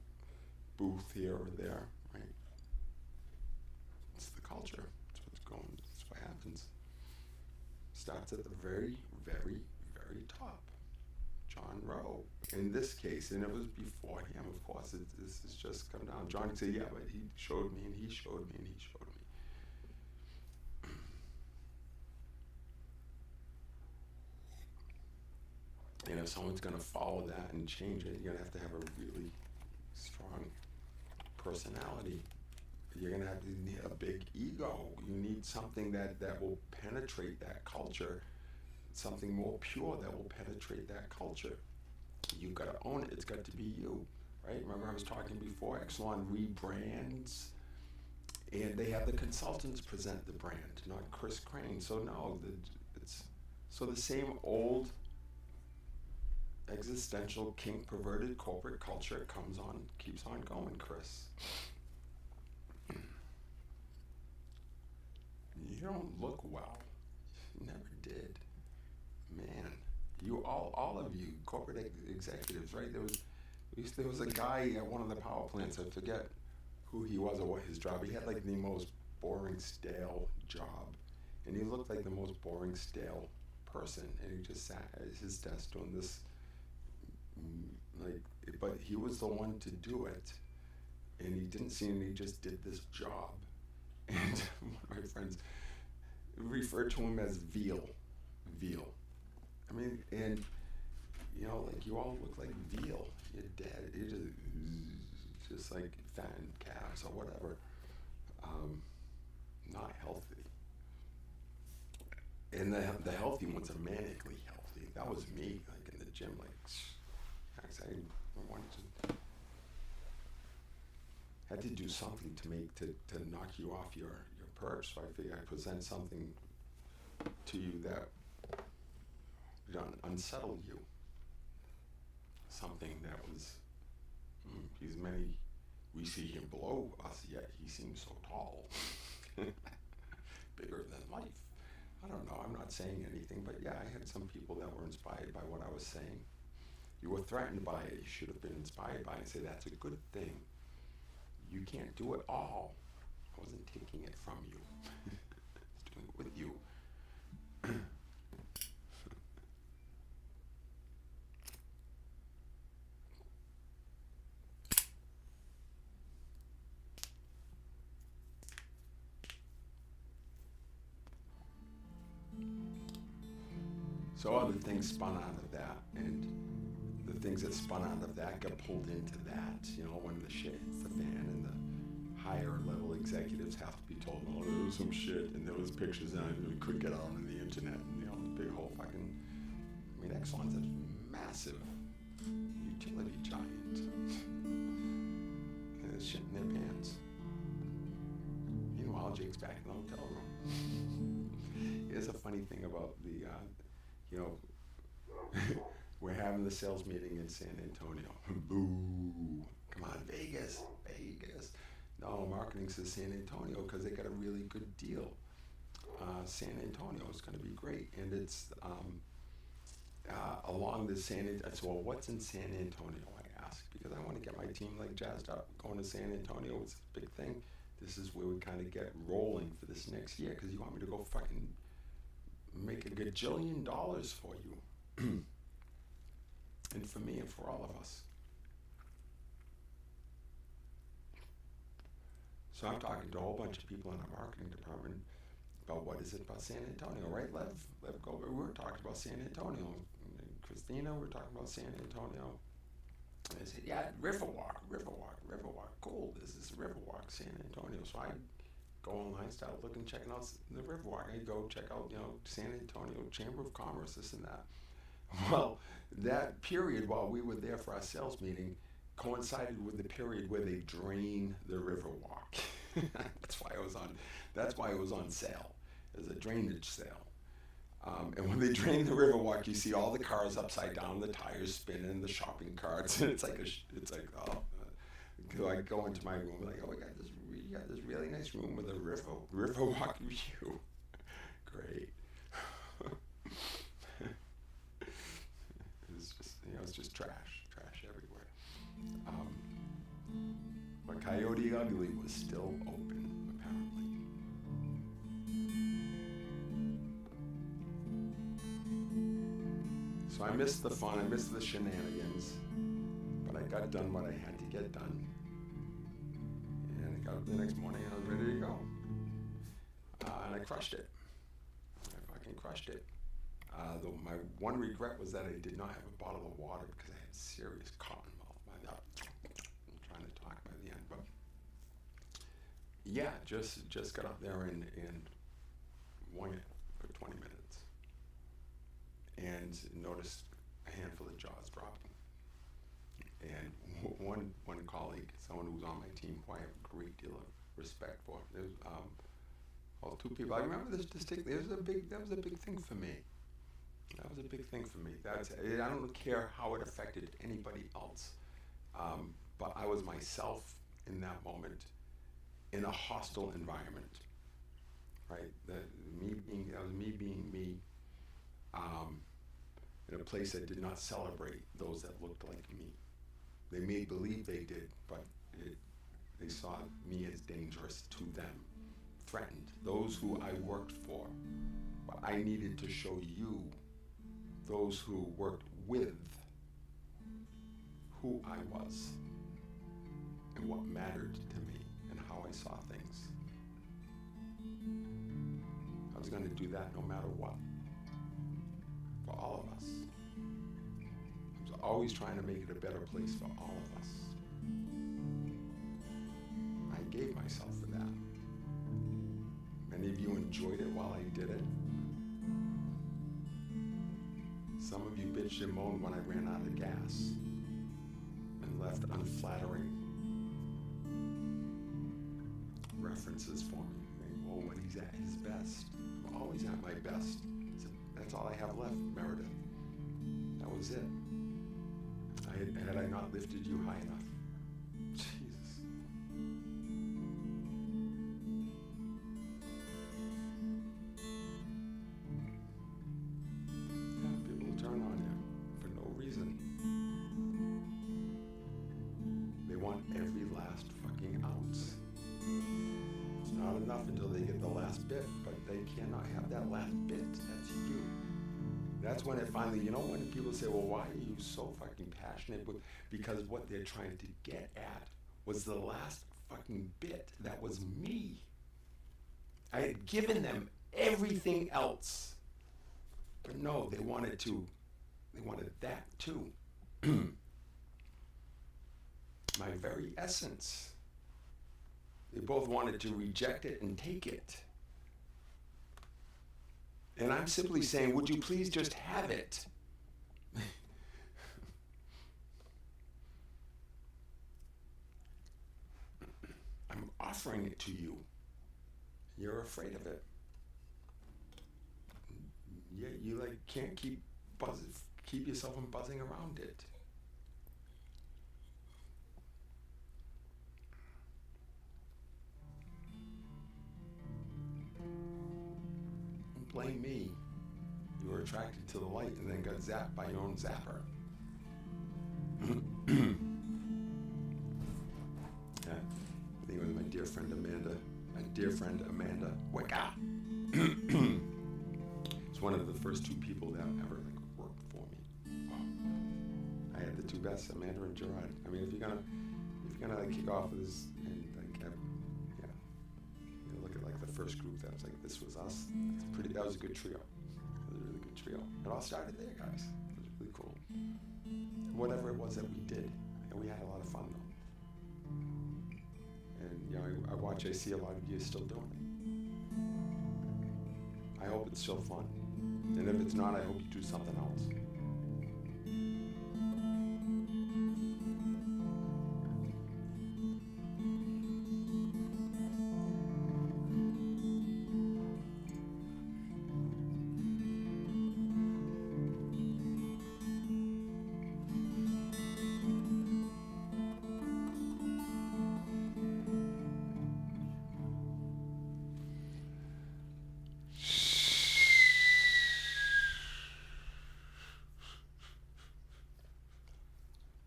booth here or there, right? It's the culture. It's what's going, it's what happens. Starts at the very, very, very top. John Rowe, in this case, and it was before him, of course, this has just come down. John said, yeah, but he showed me, and he showed me, and he showed me. And if someone's going to follow that and change it, you're going to have a really strong personality. You're going to have to need a big ego. You need something that will penetrate that culture, something more pure that will penetrate that culture. You've got to own it. It's got to be you, right? Remember I was talking before, Exelon rebrands, and they have the consultants present the brand, not Chris Crane. So no, the same old existential, kink perverted corporate culture keeps on going, Chris. You don't look well. You never did. Man, you all of you corporate executives, right? There was a guy at one of the power plants, I forget who he was or what his job. He had like the most boring, stale job. And he looked like the most boring, stale person. And he just sat at his desk doing this, but he was the one to do it, and he didn't see it, he just did this job. And one of my friends referred to him as veal. I mean, and you all look like veal. You're dead. You're just like fattened calves or whatever. Not healthy. And the healthy ones are manically healthy. That was me, like in the gym, like. I wanted to had to do something to knock you off your perch. So I figured I'd present something to you that unsettled you. Something that was we see him below us, yet he seems so tall, bigger than life. I don't know, I'm not saying anything, but yeah, I had some people that were inspired by what I was saying. You were threatened by it, you should have been inspired by it and say, that's a good thing. You can't do it all. I wasn't taking it from you. I was doing it with you. So other things spun out of that, and the things that spun out of that got pulled into that. You know, when the shit hits the fan and the higher level executives have to be told, oh, there was some shit, and there was pictures on it, and it could get out on the internet, and you know, the big whole fucking, I mean, Exxon's a massive utility giant. And there's shit in their pants. Meanwhile, Jake's back in the hotel room. Here's a funny thing about the, you know, we're having the sales meeting in San Antonio. Boo! Come on, Vegas. No, marketing says San Antonio because they got a really good deal. San Antonio is going to be great, and it's along the San Antonio. So, well, what's in San Antonio? I ask because I want to get my team like jazzed up. Going to San Antonio is a big thing. This is where we kind of get rolling for this next year because you want me to go fucking make a gajillion dollars for you. And for me and for all of us. So I'm talking to a whole bunch of people in our marketing department about what is it about San Antonio, right? Lev Goldberg, we were talking about San Antonio. And Christina, we were talking about San Antonio. And I said, yeah, Riverwalk, cool, this is Riverwalk, San Antonio. So I go online, start looking, checking out the Riverwalk. I go check out, you know, San Antonio Chamber of Commerce, this and that. Well, that period while we were there for our sales meeting coincided with the period where they drain the Riverwalk. That's why it was on sale, as a drainage sale. And when they drain the Riverwalk, you see all the cars upside down, the tires spinning, the shopping carts, and it's like I go into my room like, oh, we got this really nice room with a Riverwalk view. Great. It's just trash everywhere. But Coyote Ugly was still open, apparently. So I missed the fun, I missed the shenanigans, but I got done what I had to get done. And I got up the next morning and I was ready to go. And I crushed it. I fucking crushed it. Though my one regret was that I did not have a bottle of water because I had serious cotton mouth. I'm trying to talk by the end, but yeah, just got up there and won it for 20 minutes and noticed a handful of jaws dropping. And one colleague, someone who was on my team, who I have a great deal of respect for, there's two people. I remember this distinctly. That was a big thing for me. That was a big thing for me. I don't care how it affected anybody else, but I was myself in that moment in a hostile environment, right? That was me being me, in a place that did not celebrate those that looked like me. They made believe they did, but they saw me as dangerous to them, threatened, those who I worked for. But I needed to show you, those who worked with, who I was and what mattered to me and how I saw things. I was going to do that no matter what, for all of us. I was always trying to make it a better place for all of us. I gave myself for that. Many of you enjoyed it while I did it. Some of you bitched and moaned when I ran out of gas and left unflattering references for me. Well, when he's at his best, I'm always at my best. That's all I have left, Meredith. That was it. Had I not lifted you high enough. Jesus. want every last fucking ounce. It's not enough until they get the last bit, but they cannot have that last bit. That's you. That's when it finally, you know, when people say, well, why are you so fucking passionate? Because what they're trying to get at was the last fucking bit. That was me. I had given them everything else. But no, they wanted that too. My very essence. They both wanted to reject it and take it. And I'm simply saying, would you please just have it? I'm offering it to you. You're afraid of it. You like can't keep yourself from buzzing around it. Don't blame me. You were attracted to the light and then got zapped by your own zapper. Yeah, I think it was my dear friend Amanda. Wicca. It's one of the first two people that ever worked for me. Wow. I had the two best, Amanda and Gerard. I mean, if you're gonna like kick off with this and like have, you look at like the first group that was like, this was us. That was a good trio. It was a really good trio. It all started there, guys. It was really cool. Whatever it was that we did, and we had a lot of fun though. And I see a lot of you still doing it. I hope it's still fun. And if it's not, I hope you do something else.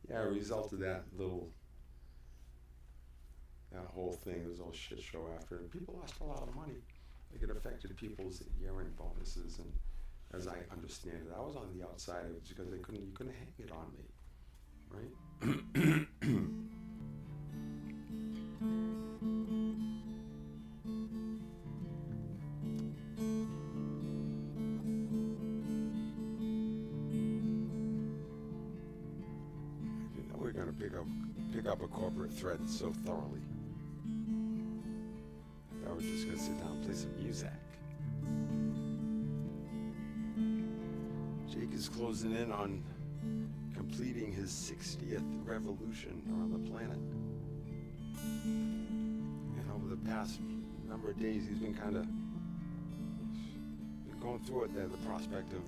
Yeah, a result of that whole thing, this whole shit show after, and people lost a lot of money. Like it affected people's year-end bonuses, and as I understand it, I was on the outside of it because you couldn't hang it on me, right? We're gonna pick up a corporate thread so thoroughly. I was just gonna sit down and play some music. Jake is closing in on completing his 60th revolution around the planet. And over the past number of days, he's been kind of going through it there, the prospect of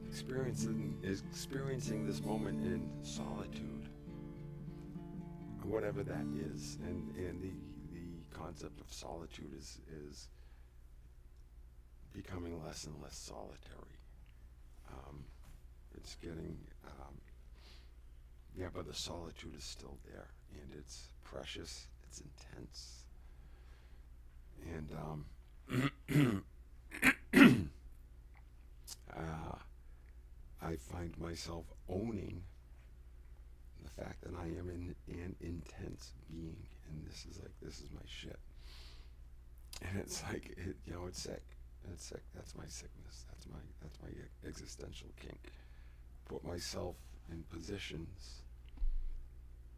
experiencing this moment in solitude, whatever that is, and the concept of solitude is becoming less and less solitary. It's getting, but the solitude is still there, and it's precious, it's intense, and I find myself owning the fact that I am an intense being, and this is my shit. And it's like, it's sick. It's sick. That's my sickness. That's my existential kink. Put myself in positions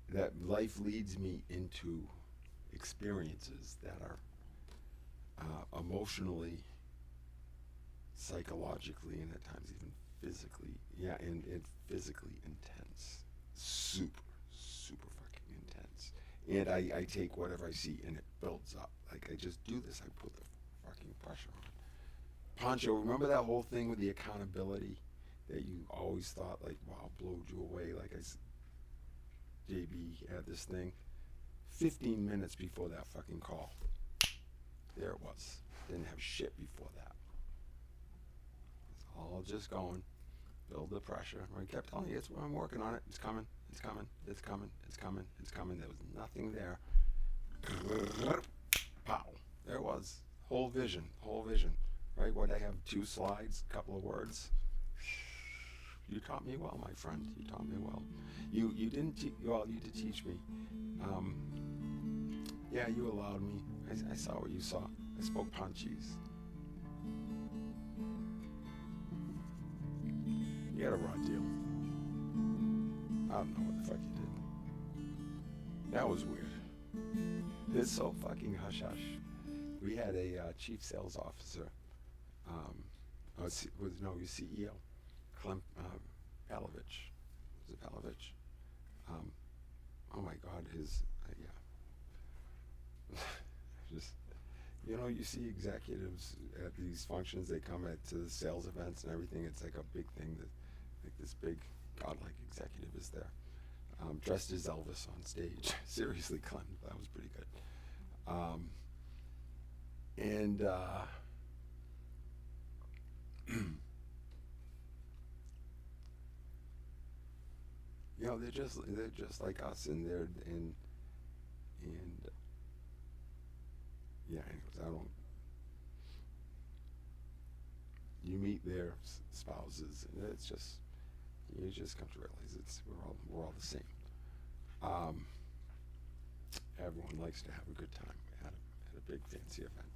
that life leads me into experiences that are emotionally, psychologically, and at times even physically, and physically intense. Super fucking intense. And I take whatever I see and it builds up. Like I just do this, I put the fucking pressure on. Pancho, remember that whole thing with the accountability that you always thought like, wow, blowed you away? Like JB had this thing. 15 minutes before that fucking call, there it was. Didn't have shit before that. It's all just going, build the pressure. I kept telling you, I'm working on it. It's coming. it's coming, it's coming, it's coming, it's coming. There was nothing there. Pow. There it was. Whole vision, right? What I have, 2 slides, couple of words. You taught me well, my friend. You taught me well. You didn't well, you did teach me. Yeah, you allowed me. I saw what you saw. I spoke Punchies. You had a raw deal. I don't know what the fuck you did. That was weird. It's so fucking hush hush. We had a chief sales officer. Your CEO, Clem Palovich. Was it Palovich? Oh my God, yeah. Just, you see executives at these functions. They come to the sales events and everything. It's like a big thing that, like, this big godlike executive is there, dressed as Elvis on stage. Seriously, Clem, that was pretty good. They're just like us, and yeah. Anyways, you meet their spouses, and you just come to realize we're all the same. Everyone likes to have a good time at a big fancy event.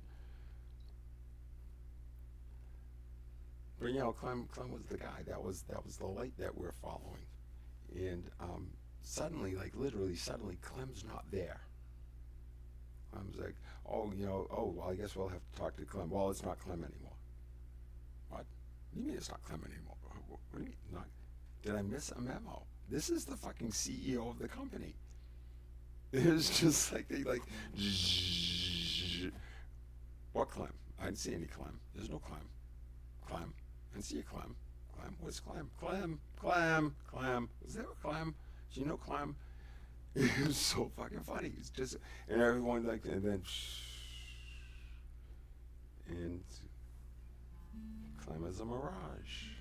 But Clem was the guy. That was the light that we're following. And suddenly, like literally suddenly, Clem's not there. Clem's like, well, I guess we'll have to talk to Clem. Well, it's not Clem anymore. What? You mean it's not Clem anymore? What do you mean? Not? Did I miss a memo? This is the fucking CEO of the company. It's just like what Clem? I didn't see any Clem. There's no Clem. Clem. I didn't see a Clem. Clem. What's Clem? Clem. Was there a Clem? Do you know Clem? It was so fucking funny. It's just, and everyone and then and Clem is a mirage.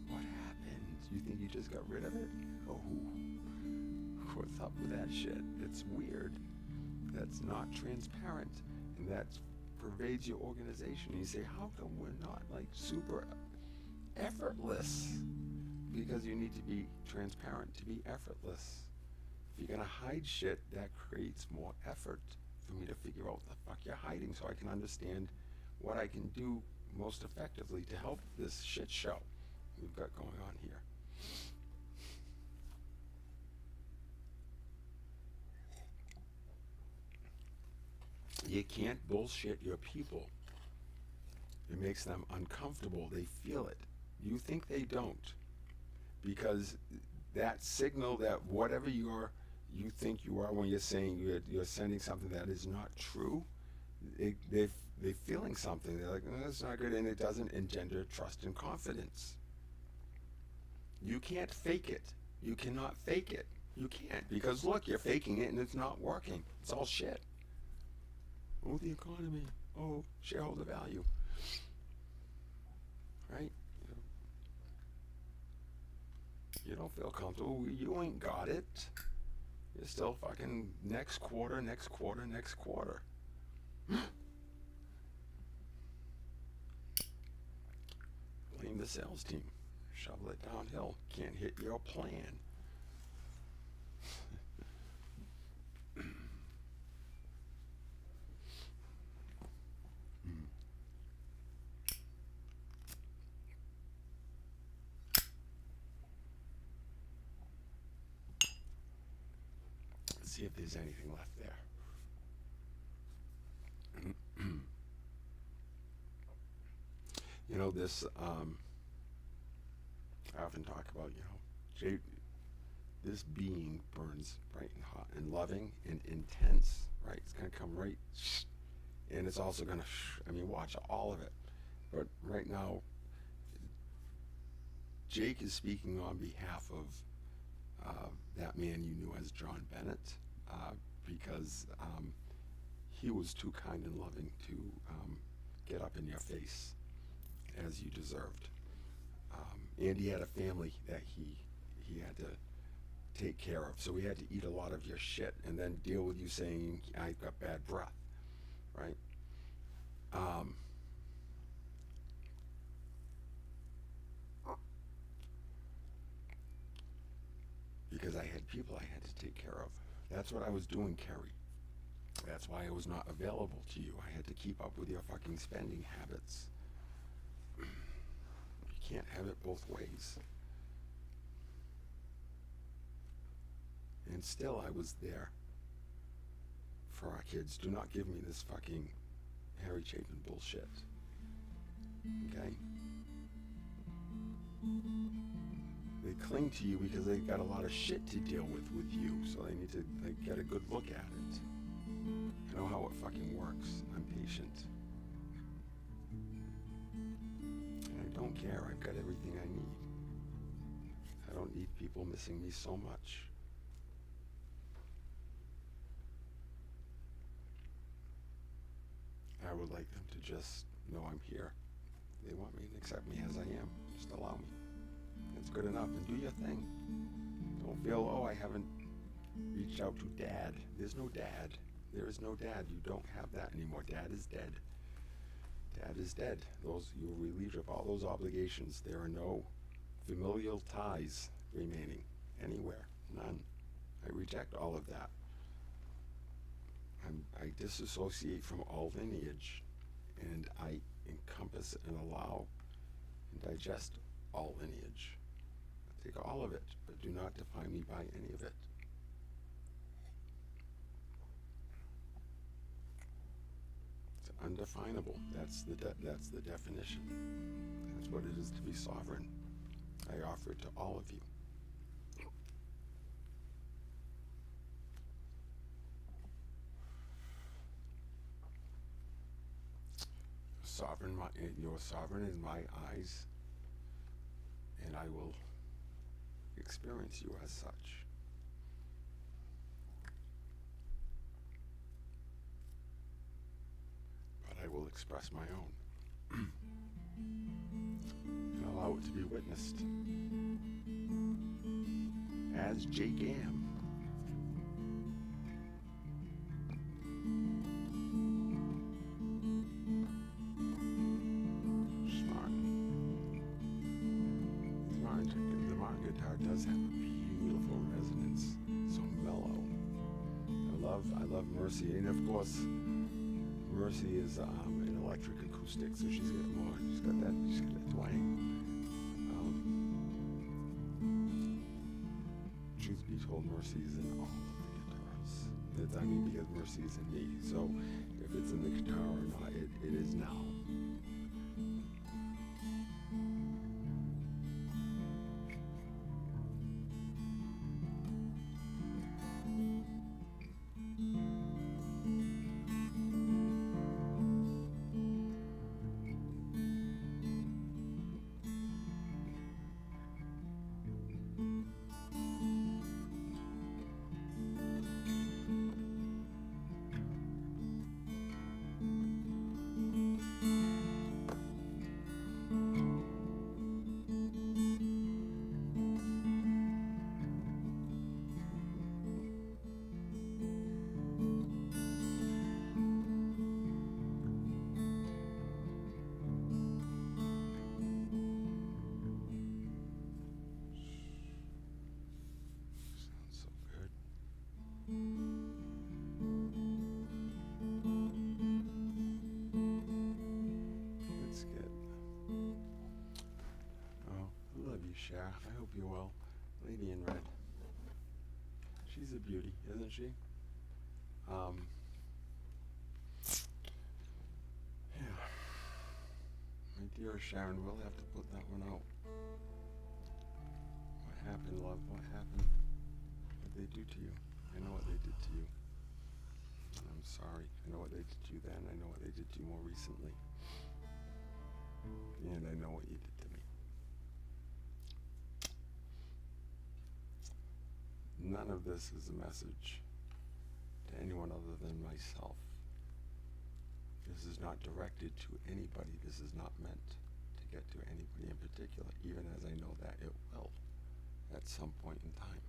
What happened? You think you just got rid of it? Oh, what's up with that shit? It's weird. That's not transparent, and that pervades your organization. You say, how come we're not like super effortless? Because you need to be transparent to be effortless. If you're gonna hide shit, that creates more effort for me to figure out what the fuck you're hiding, so I can understand what I can do most effectively to help this shit show we've got going on here. You can't bullshit your people. It makes them uncomfortable. They feel it. You think they don't. Because that signal that whatever you think you are when you're saying you're sending something that is not true, they're feeling something. They're like, that's not good, and it doesn't engender trust and confidence. You can't fake it. You cannot fake it. You can't, because look, you're faking it and it's not working. It's all shit. Oh, the economy. Oh, shareholder value. Right? You don't feel comfortable. You ain't got it. You're still fucking next quarter. Blame the sales team. Shovel it downhill. Can't hit your plan. Let's see if there's anything left there. This, I often talk about, this being burns bright and hot and loving and intense, right? It's going to come right, and it's also going to, watch all of it. But right now, Jake is speaking on behalf of that man you knew as John Bennett, because he was too kind and loving to get up in your face as you deserved. And he had a family that he had to take care of. So we had to eat a lot of your shit and then deal with you saying I've got bad breath, right? Because I had people I had to take care of. That's what I was doing, Kerry. That's why I was not available to you. I had to keep up with your fucking spending habits. You can't have it both ways. And still I was there for our kids. Do not give me this fucking Harry Chapin bullshit. Okay? They cling to you because they've got a lot of shit to deal with you, so they need to get a good look at it. I know how it fucking works. I'm patient. And I don't care. I've got everything I need. I don't need people missing me so much. I would like them to just know I'm here. They want me and accept me as I am. Just allow me. It's good enough, and do your thing. Don't feel, oh, I haven't reached out to Dad. There's no Dad. There is no Dad. You don't have that anymore. Dad is dead. Dad is dead. You are relieved of all those obligations. There are no familial ties remaining anywhere. None. I reject all of that. I disassociate from all lineage, and I encompass and allow and digest all lineage. I take all of it, but do not define me by any of it. It's undefinable. That's the definition. That's what it is to be sovereign. I offer it to all of you. You're sovereign in my eyes, and I will experience you as such. But I will express my own and allow it to be witnessed as Jake am. Does have a beautiful resonance, so mellow. I love Mercy, and of course, Mercy is an electric acoustic, so she's got that twang. Truth be told, Mercy is in all of the guitars. Because Mercy is in me. So if it's in the guitar or not, it is now. I hope you're well. Lady in red. She's a beauty, isn't she? Yeah. My dear Sharon, we'll have to put that one out. What happened, love? What happened? What did they do to you? I know what they did to you. I'm sorry. I know what they did to you then. I know what they did to you more recently. And I know what you did to me. None of this is a message to anyone other than myself. This is not directed to anybody. This is not meant to get to anybody in particular, even as I know that it will at some point in time.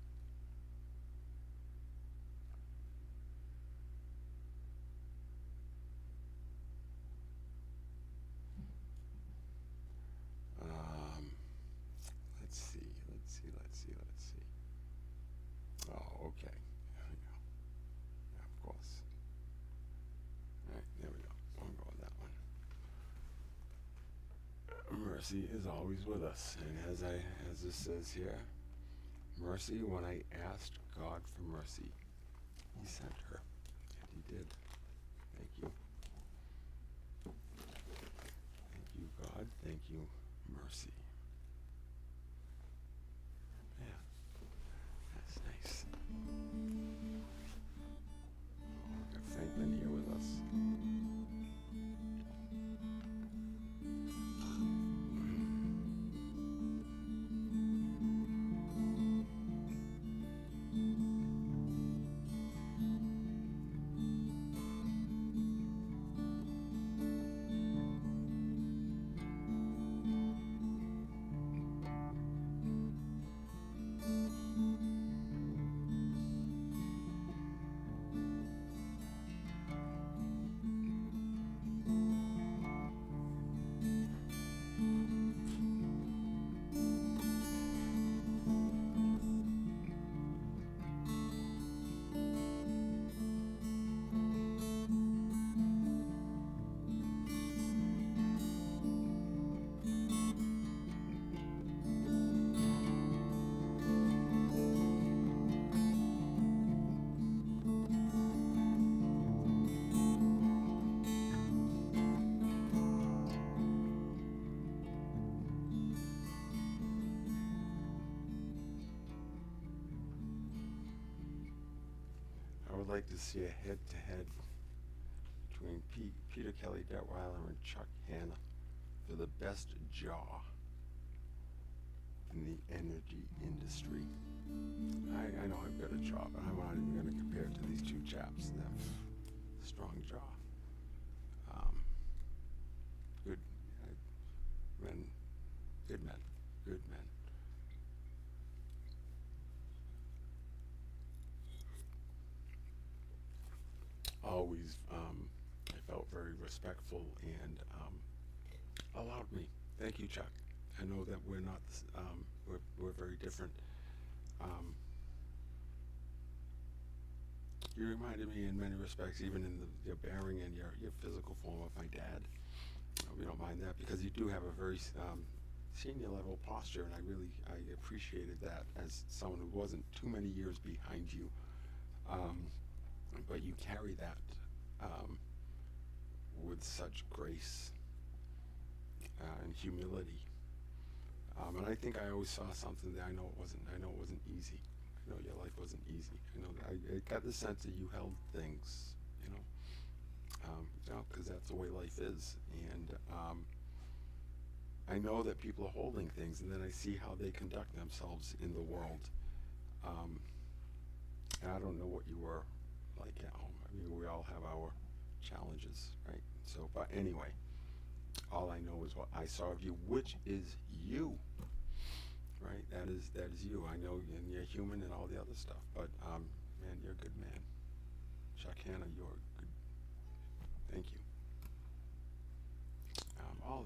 Mercy is always with us. And as this says here, mercy, when I asked God for mercy, he sent her. And he did. Thank you. Thank you, God. Thank you, mercy. Yeah, that's nice. Oh, we've got Franklin here with us. I would like to see a head-to-head between Peter Kelly Detweiler and Chuck Hanna for the best jaw in the energy industry. I know I've got a jaw, but I'm not even going to compare it to these two chaps. They have a strong jaw. Good men, good men, good men. Always, I felt very respectful and allowed me. Thank you, Chuck. I know that we're not, we're very different. You reminded me in many respects, even in your bearing and your physical form, of my dad. We don't mind that because you do have a very senior level posture, and I appreciated that as someone who wasn't too many years behind you. But you carry that with such grace and humility. And I think I always saw something that I know it wasn't easy. I know your life wasn't easy. I know that I got the sense that you held things, because that's the way life is. And I know that people are holding things, and then I see how they conduct themselves in the world. And I don't know what you were like at home. I mean, we all have our challenges, right? So, but anyway, all I know is what I saw of you, which is you, right? That is you. I know, and you're human and all the other stuff, but man, you're a good man. Chuck Hanna, you're good. Thank you. All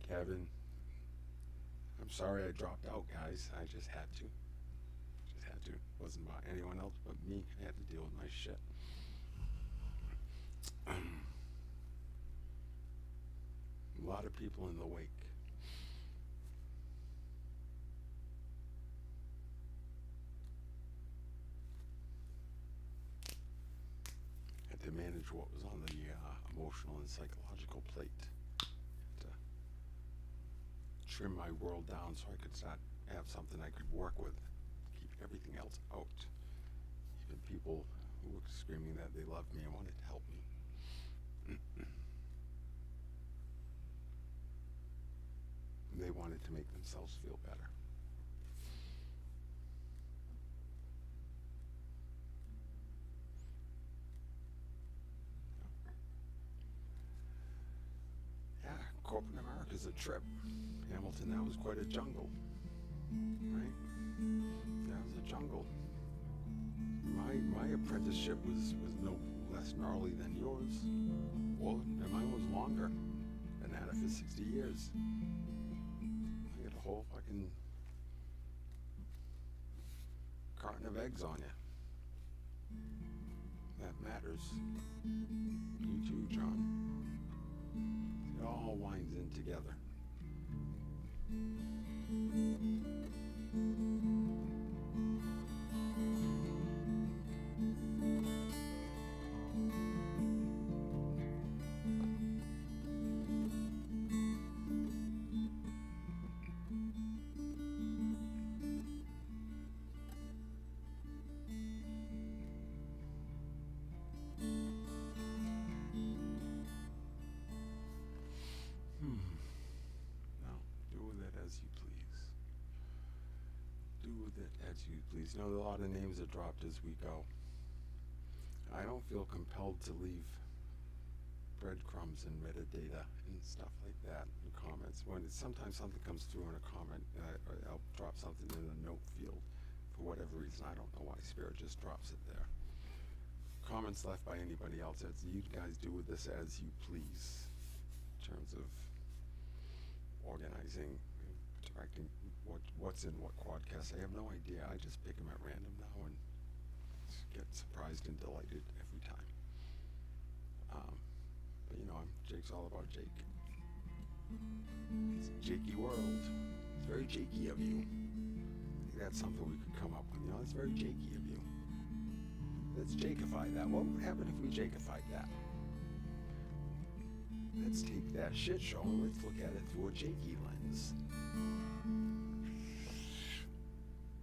Kevin, I'm sorry I dropped out, guys. I just had to. Wasn't about anyone else but me. I had to deal with my shit. A lot of people in the wake. Had to manage what was on the emotional and psychological plate. Had to trim my world down so I could have something I could work with. Keep everything else out. Even people who were screaming that they loved me and wanted to help me. They wanted to make themselves feel better. Yeah, corporate America's a trip. Hamilton, that was quite a jungle, right? That was a jungle. My apprenticeship was no less gnarly than yours. Well, and mine was longer than that for 60 years. I get a whole fucking carton of eggs on you. That matters. You too, John. It all winds in together. Now, do with it as you please. Do with it as you please. You know, a lot of names are dropped as we go. I don't feel compelled to leave breadcrumbs and metadata and stuff like that in comments. Sometimes something comes through in a comment, I'll drop something in a note field for whatever reason. I don't know why Spirit just drops it there. Comments left by anybody else, you guys do with this as you please in terms of organizing, directing what's in what quadcast. I have no idea. I just pick them at random now and get surprised and delighted every time. But you know, Jake's all about Jake. It's a Jakey world. It's very Jakey of you. I think that's something we could come up with. You know, it's very Jakey of you. Let's Jakeify that. What would happen if we Jakeified that? Let's take that shit show and let's look at it through a Jakey lens.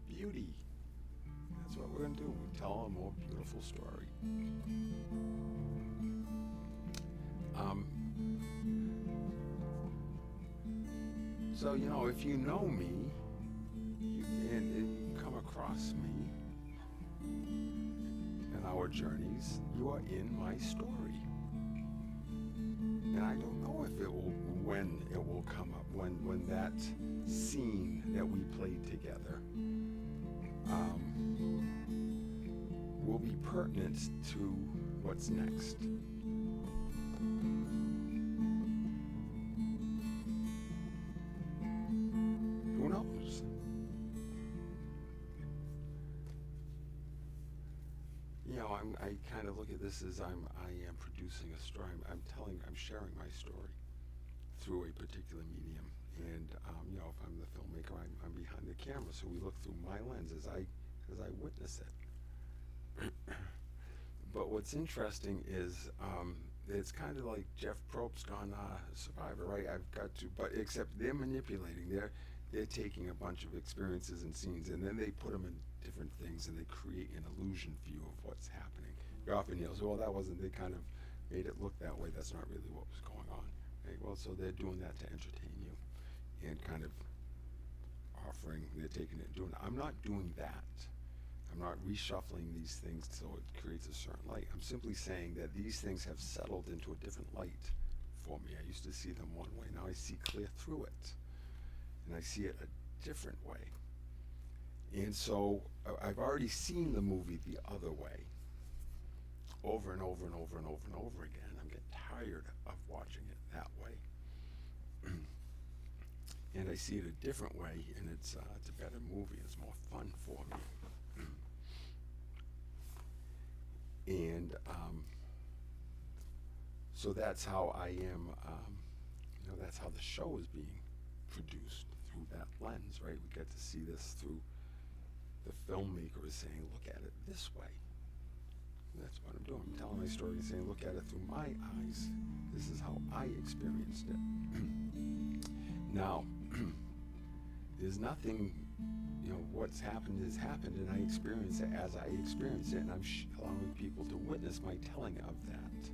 Beauty. That's what we're going to do. We tell a more beautiful story. So, you know, if you know me, and you come across me in our journeys, you are in my story. And I don't know if it will, when it will come up, when that scene that we played together will be pertinent to what's next. Who knows? You know, I kind of look at this as I am producing a story. I'm sharing my story through a particular medium. And you know, if I'm the filmmaker, I'm behind the camera, so we look through my lens as I witness it. But what's interesting is it's kind of like Jeff Probst on Survivor, right? But except they're manipulating. They're taking a bunch of experiences and scenes, and then they put them in different things, and they create an illusion view of what's happening. You often yell, well, that wasn't. They kind of made it look that way. That's not really what was going on, right? Well, so they're doing that to entertain you, and kind of offering. They're taking it, doing. I'm not doing that. I'm not reshuffling these things so it creates a certain light. I'm simply saying that these things have settled into a different light for me. I used to see them one way. Now I see clear through it. And I see it a different way. And so I've already seen the movie the other way over and over and over and over and over again. I'm getting tired of watching it that way. And I see it a different way, and it's a better movie. It's more fun for me. And so that's how I am, you know, that's how the show is being produced through that lens, right? We get to see this through the filmmaker is saying, look at it this way. And that's what I'm doing. I'm telling my story and saying, look at it through my eyes. This is how I experienced it. Now, there's nothing, you know, what's happened has happened, and I experience it as I experience it, and I'm allowing people to witness my telling of that.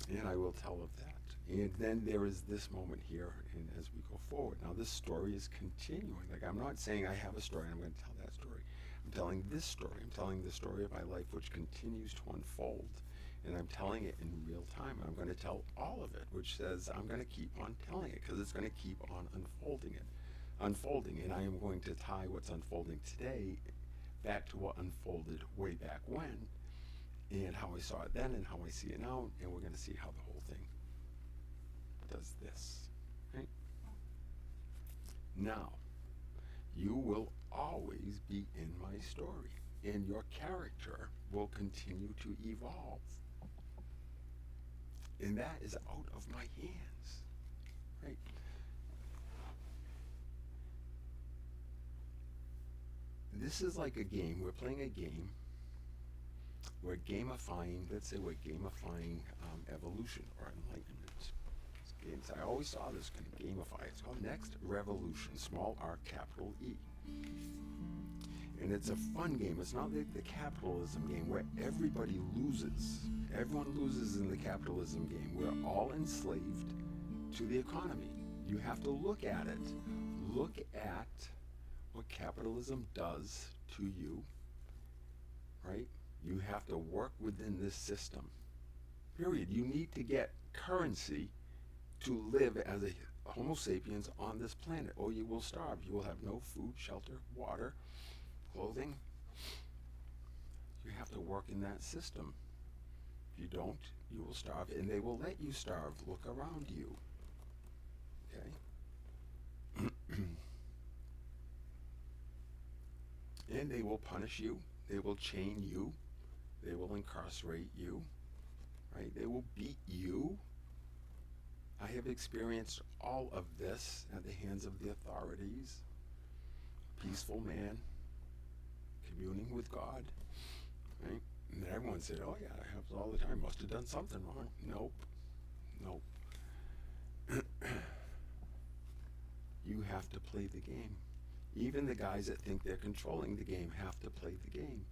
And I will tell of that. And then there is this moment here, and as we go forward. Now this story is continuing. Like, I'm not saying I have a story and I'm going to tell that story. I'm telling this story. I'm telling the story of my life, which continues to unfold. And I'm telling it in real time. I'm going to tell all of it, which says I'm going to keep on telling it because it's going to keep on unfolding. And I am going to tie what's unfolding today back to what unfolded way back when, and how I saw it then and how I see it now, and we're going to see how the whole thing does this, right? Now, you will always be in my story, and your character will continue to evolve. And that is out of my hands, right? This is like a game. We're playing a game. We're gamifying, let's say we're gamifying evolution or enlightenment. Games, I always saw this kind of gamify. It's called Next Revolution, small r, capital E. And it's a fun game. It's not like the capitalism game where everybody loses. Everyone loses in the capitalism game. We're all enslaved to the economy. You have to look at it. Look at what capitalism does to you, right? You have to work within this system. Period. You need to get currency to live as a Homo sapiens on this planet, or you will starve. You will have no food, shelter, water, clothing. You have to work in that system. If you don't, you will starve, and they will let you starve. Look around you. Okay? And they will punish you. They will chain you. They will incarcerate you. Right? They will beat you. I have experienced all of this at the hands of the authorities. Peaceful man, communing with God, right? And then everyone said, oh yeah, it happens all the time. Must have done something wrong. Nope. Nope. You have to play the game. Even the guys that think they're controlling the game have to play the game.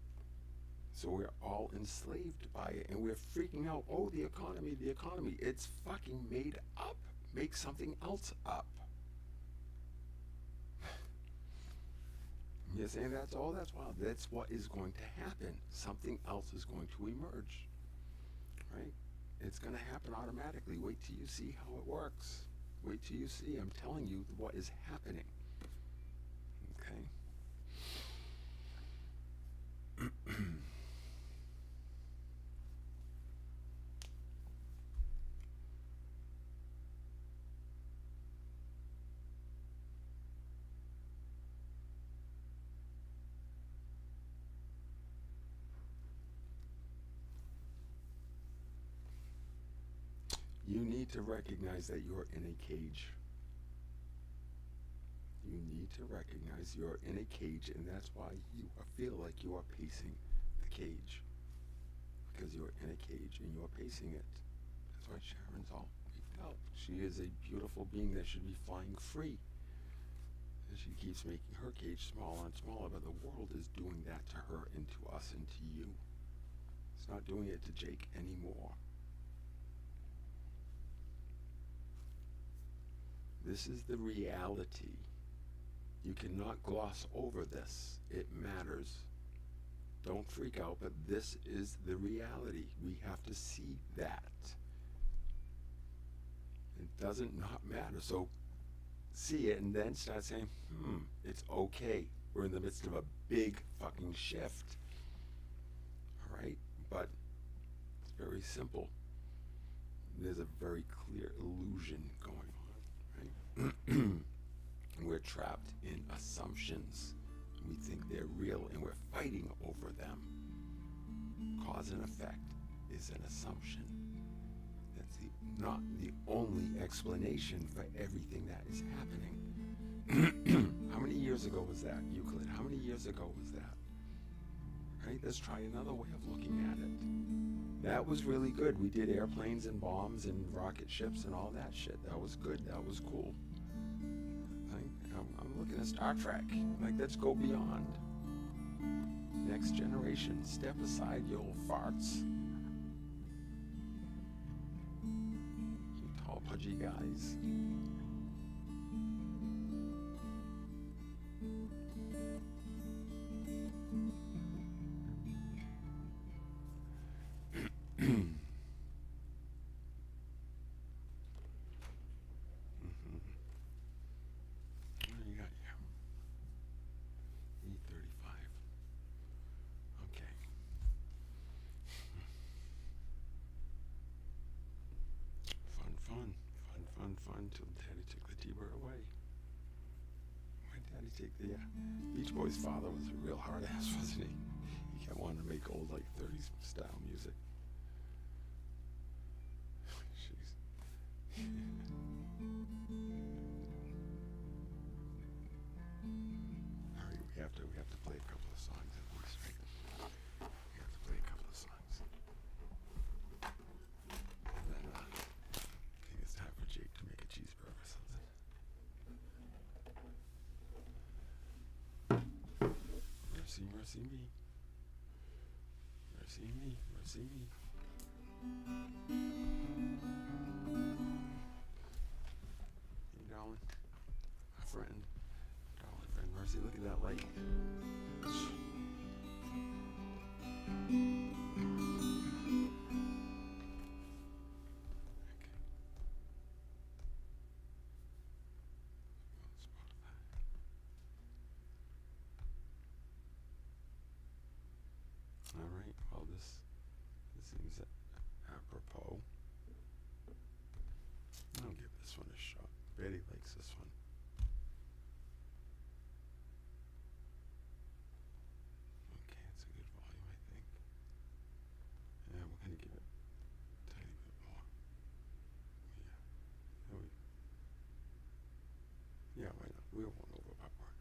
So we're all enslaved by it, and we're freaking out, oh, the economy. It's fucking made up. Make something else up. You're saying that's wild. That's what is going to happen. Something else is going to emerge, right? It's going to happen automatically. Wait till you see how it works. Wait till you see. I'm telling you what is happening. Okay? You need to recognize that you're in a cage. You need to recognize you're in a cage, and that's why you feel like you are pacing the cage. Because you're in a cage and you're pacing it. That's why Sharon's all freaked out. She is a beautiful being that should be flying free. And she keeps making her cage smaller and smaller, but the world is doing that to her and to us and to you. It's not doing it to Jake anymore. This is the reality. You cannot gloss over this. It matters. Don't freak out, but this is the reality. We have to see that. It doesn't not matter. So see it and then start saying, it's okay. We're in the midst of a big fucking shift. All right? But it's very simple. There's a very clear illusion going on, right? We're trapped in assumptions. We think they're real and we're fighting over them. Cause and effect is an assumption. That's not the only explanation for everything that is happening. How many years ago was that, Euclid? How many years ago was that? Right? Let's try another way of looking at it. That was really good. We did airplanes and bombs and rocket ships and all that shit. That was good. That was cool. I'm looking at Star Trek. Like, let's go beyond. Next generation. Step aside, you old farts. You tall, pudgy guys. Fun till Daddy took the T-bird away. My daddy take the Beach Boy's father was a real hard ass, wasn't he? I wanted to make old, like, 30s style music. Jeez. Alright, we have to play a couple of songs at least, right? We have to play a couple of songs. And then, I think it's time for Jake to make a cheeseburger or something. Mercy, mercy me. Mercy me, mercy me. Hey, darling. Friend. Darling friend. Mercy, look at that light. Alright, well this seems apropos. I'll give this one a shot. Betty likes this one. Okay, it's a good volume, I think. Yeah, we're gonna give it a tiny bit more. Yeah, why not? We won't overpower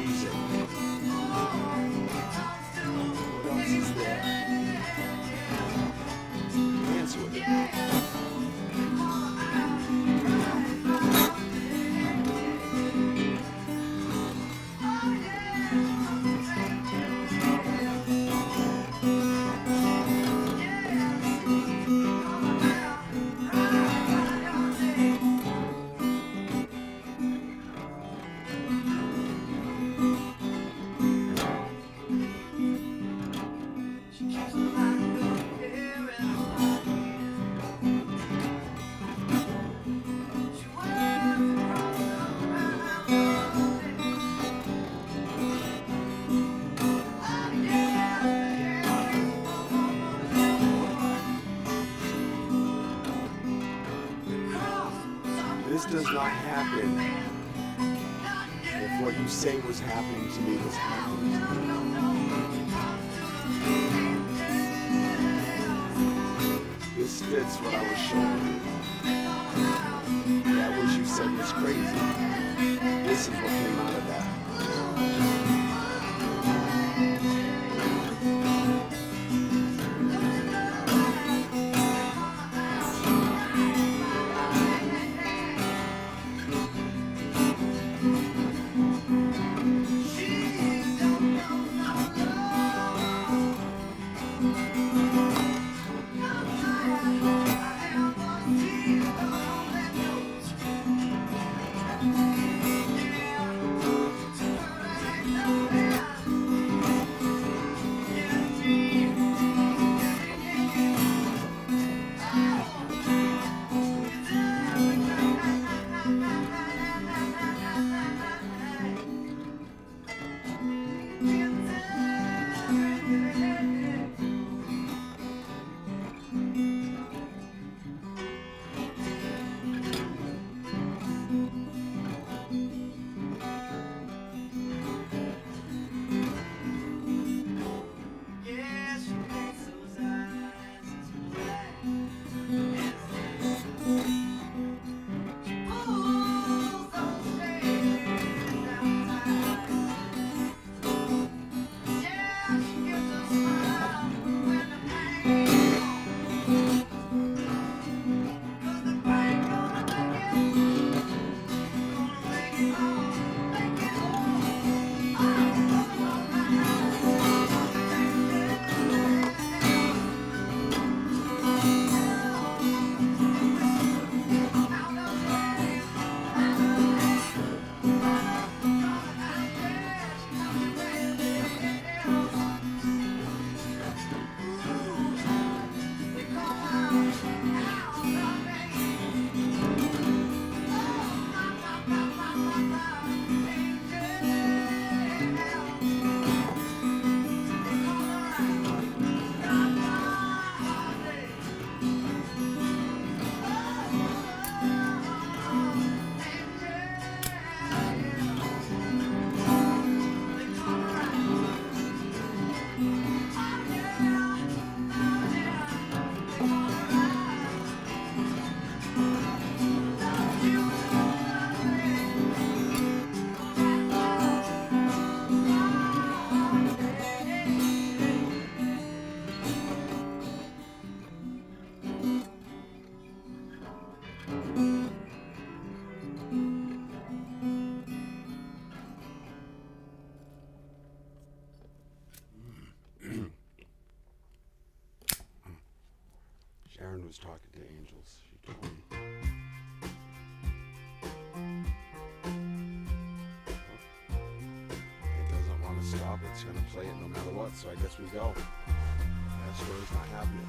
music. What else is there? Dance with it. This does not happen if what you say was happening to me was happening to me. This fits what I was showing you. That which you said was crazy. This is what came out of that. Sharon was talking to angels. She told me. It doesn't want to stop. It's going to play it no matter what. So I guess we go. That story's not happening.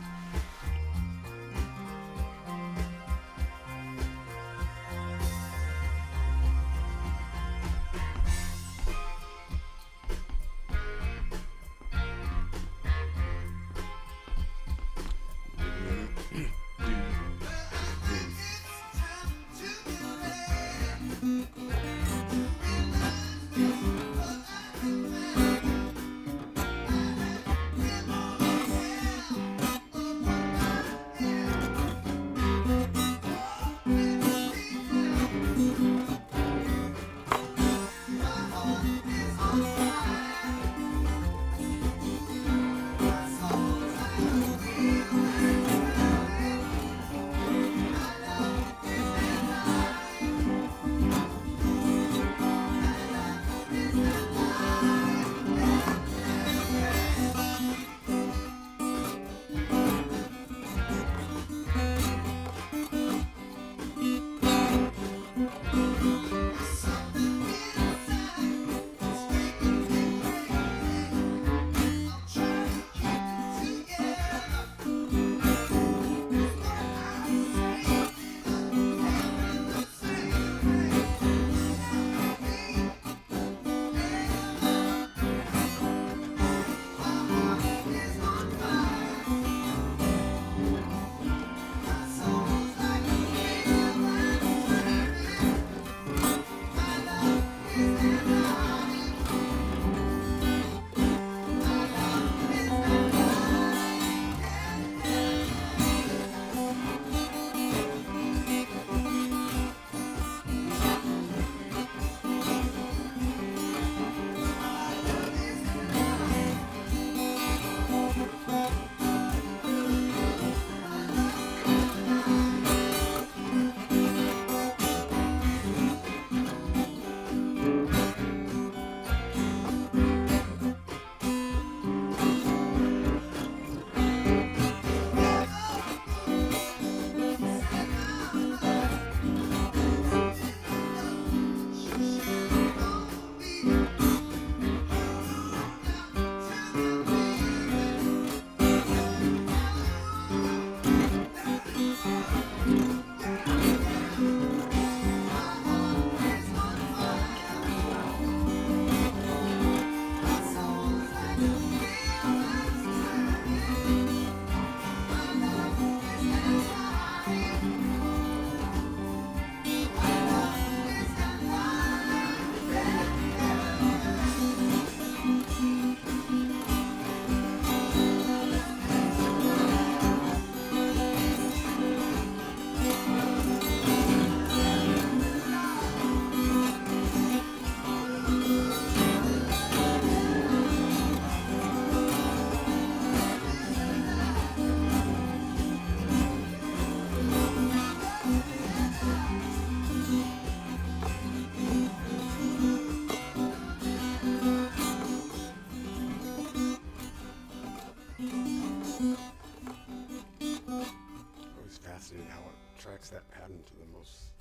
reduce that pattern to the most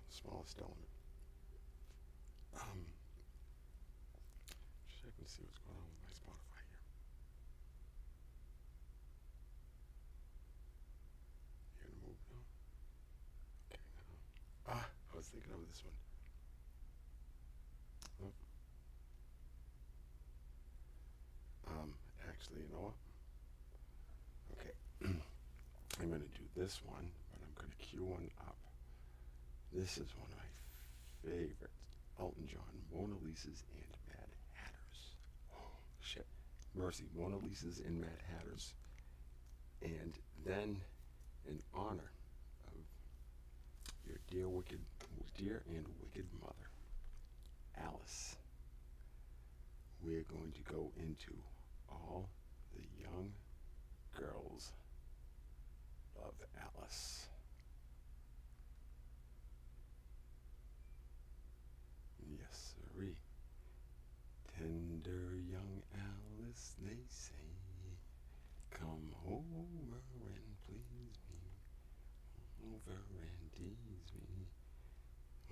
smallest element. Check and see what's going on with my Spotify here. You gonna move now? Okay. I was thinking of this one. Oh. Actually, you know what? Okay. I'm going to do this one, but I'm going to cue one up. This is one of my favorites. Elton John, Mona Lisa's and Mad Hatters. Oh, shit. Mercy, Mona Lisa's and Mad Hatters. And then, in honor of your dear and wicked mother, Alice, we're going to go into all the young girls love Alice. Yes, sirree. Tender young Alice, they say, come over and please me, over and tease me,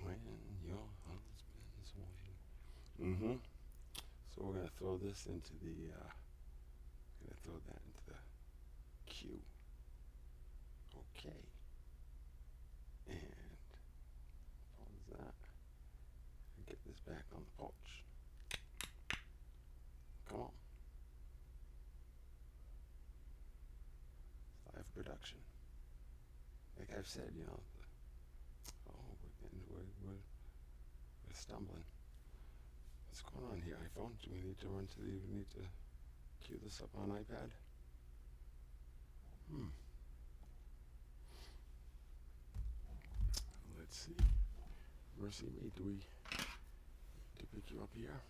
when your husband's away. So we're gonna throw this into the, throw that into the queue. Okay. And pause that. And get this back on the porch. Come on. Live production. Like I've said, you know, we're stumbling. What's going on here, iPhone? Do we need to queue this up on iPad? Let's see. Mercy me, do we need to pick you up here?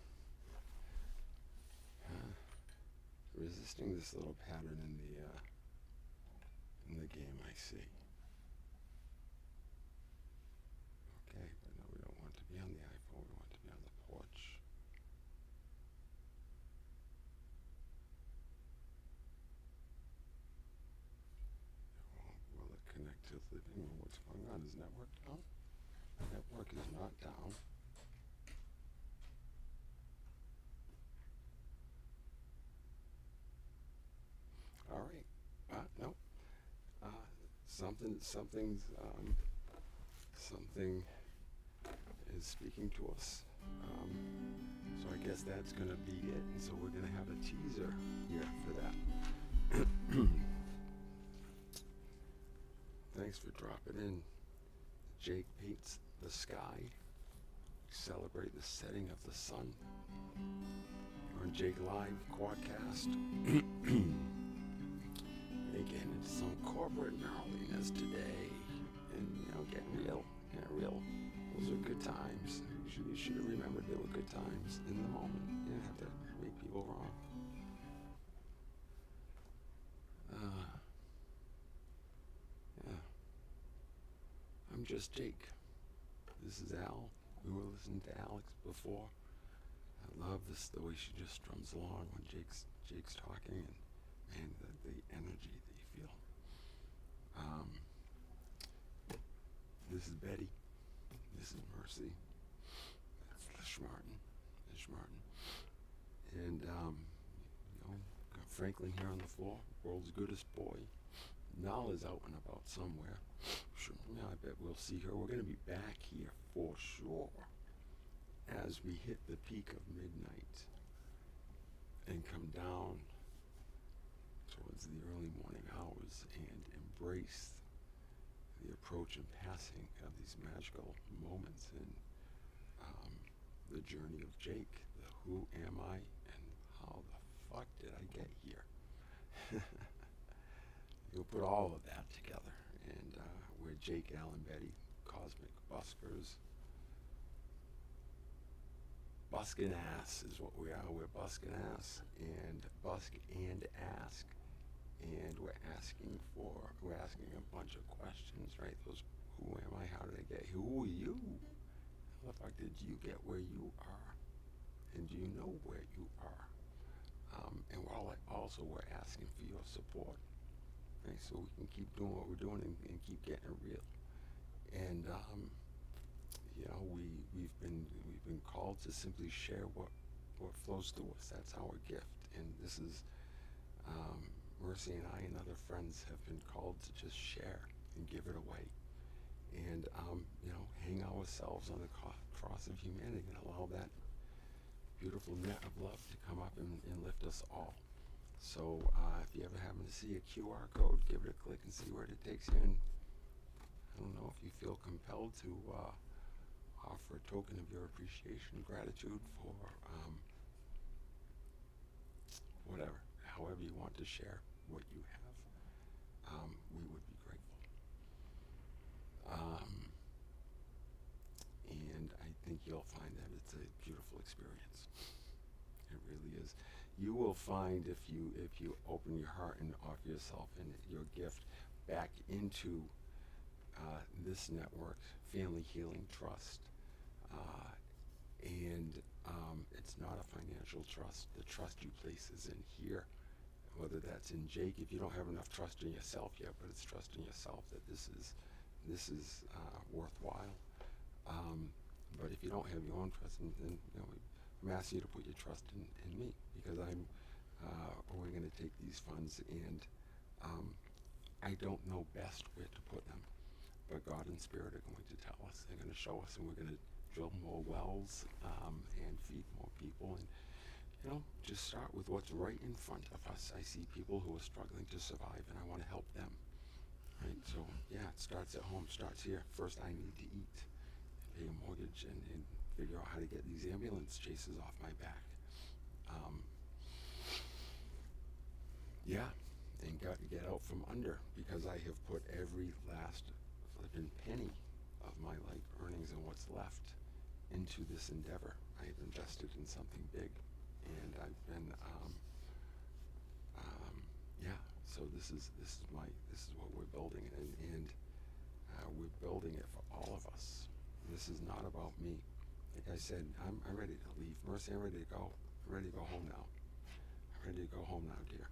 Resisting this little pattern in the game, I see. Okay, but no, we don't want to be on the iPhone, we want to be on the porch. Will it connect to the living room? What's going on? Is network down? Network is not down. All right. No. Something is speaking to us. So I guess that's going to be it. And so we're going to have a teaser here for that. Thanks for dropping in. Jake Paints the Sky. Celebrate the setting of the sun. We're on JakeLive QuadCast. Again, it's some corporate gnarliness today. And, you know, getting real. Those are good times. You should have remembered they were good times in the moment. You didn't have to make people wrong. Yeah. I'm just Jake. This is Al. We were listening to Alex before. I love this, the way she just strums along when Jake's talking, and the energy that you feel. This is Betty. This is Mercy. That's Schmartin. And you know, got Franklin here on the floor, world's goodest boy. Nal is out and about somewhere. Sure, yeah, I bet we'll see her. We're going to be back here for sure as we hit the peak of midnight and come down towards the early morning hours and embrace the approach and passing of these magical moments in the journey of Jake, the who am I and how the fuck did I get here? You'll put all of that together, and we're Jake, Al, and Betty, cosmic buskers. Buskin' ass is what we are. We're buskin' ass, and busk and ask, and we're asking a bunch of questions, right? Those, who am I? How did I get here? Who are you? How the fuck did you get where you are? And do you know where you are? And we're asking for your support. right? So we can keep doing what we're doing and keep getting it real. And we've been called to simply share what flows through us. That's our gift. And this is Mercy and I and other friends have been called to just share and give it away. And hang ourselves on the cross of humanity and allow that beautiful net of love to come up and lift us all. So if you ever happen to see a QR code, give it a click and see where it takes you. And I don't know if you feel compelled to offer a token of your appreciation, gratitude for whatever, however you want to share what you have. We would be grateful. And I think you'll find that it's a beautiful experience. It really is. You will find if you open your heart and offer yourself and your gift back into this network, Family Healing Trust, and it's not a financial trust. The trust you place is in here, whether that's in Jake. If you don't have enough trust in yourself yet, but it's trust in yourself that this is worthwhile. But if you don't have your own trust, then I'm asking you to put your trust in me, because we're going to take these funds, and I don't know best where to put them, but God and Spirit are going to tell us. They're going to show us, and we're going to drill more wells and feed more people, and just start with what's right in front of us. I see people who are struggling to survive, and I want to help them. Right? So yeah, it starts at home, starts here. First, I need to eat, pay a mortgage, and figure out how to get these ambulance chases off my back. And get out from under, because I have put every last flippin' penny of my life earnings and what's left into this endeavor. I have invested in something big, and I've been so this is what we're building, and we're building it for all of us. This is not about me. Like I said, I'm ready to leave. Mercy, I'm ready to go. I'm ready to go home now. I'm ready to go home now, dear.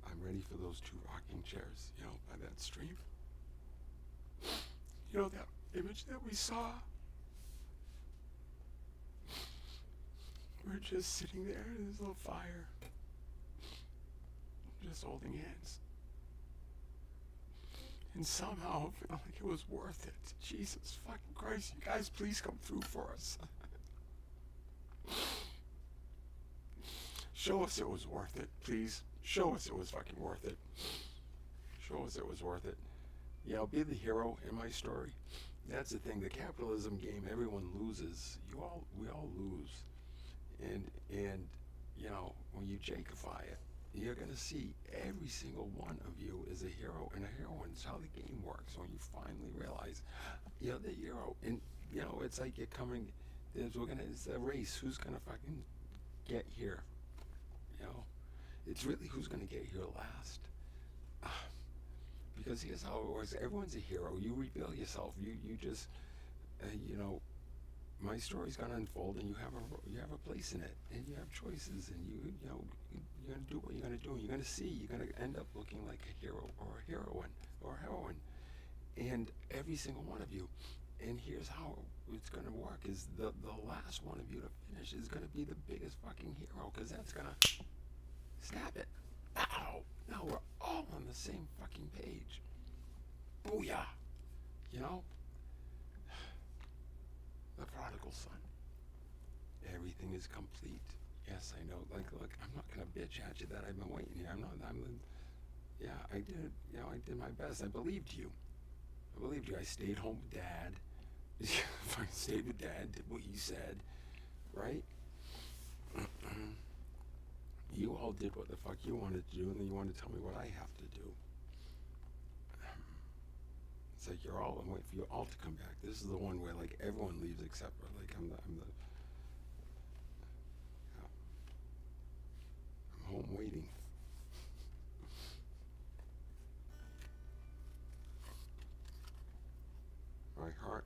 I'm ready for those 2 rocking chairs, by that stream. That image that we saw? We're just sitting there in this little fire, just holding hands. And somehow I feel like it was worth it. Jesus fucking Christ, you guys please come through for us. Show us it was worth it, please. Show us it was fucking worth it. Show us it was worth it. Be the hero in my story. That's the thing, the capitalism game, everyone loses. We all lose. And when you Jakeify it, you're gonna see every single one of you is a hero and a heroine. It's how the game works. When you finally realize, the hero, and it's like you're coming. It's a race. Who's gonna fucking get here? It's really who's gonna get here last. Because here's how it works. Everyone's a hero. You reveal yourself. You just, my story's gonna unfold, and you have a place in it, and you have choices, and you're gonna do what you're gonna do, and you're gonna end up looking like a hero or a heroine or a heroine, and every single one of you. And here's how it's gonna work: is the last one of you to finish is gonna be the biggest fucking hero, because that's gonna snap it. Ow! Now we're all on the same fucking page. Booyah! The prodigal son. Everything is complete. Yes, I know. Look, I'm not gonna bitch at you that I've been waiting here. I did. I did my best. I believed you. I stayed home with Dad. I stayed with Dad. Did what he said. Right? You all did what the fuck you wanted to do, and then you wanted to tell me what I have to do. It's like I'm waiting for you all to come back. This is the one where everyone leaves except for I'm home waiting. My heart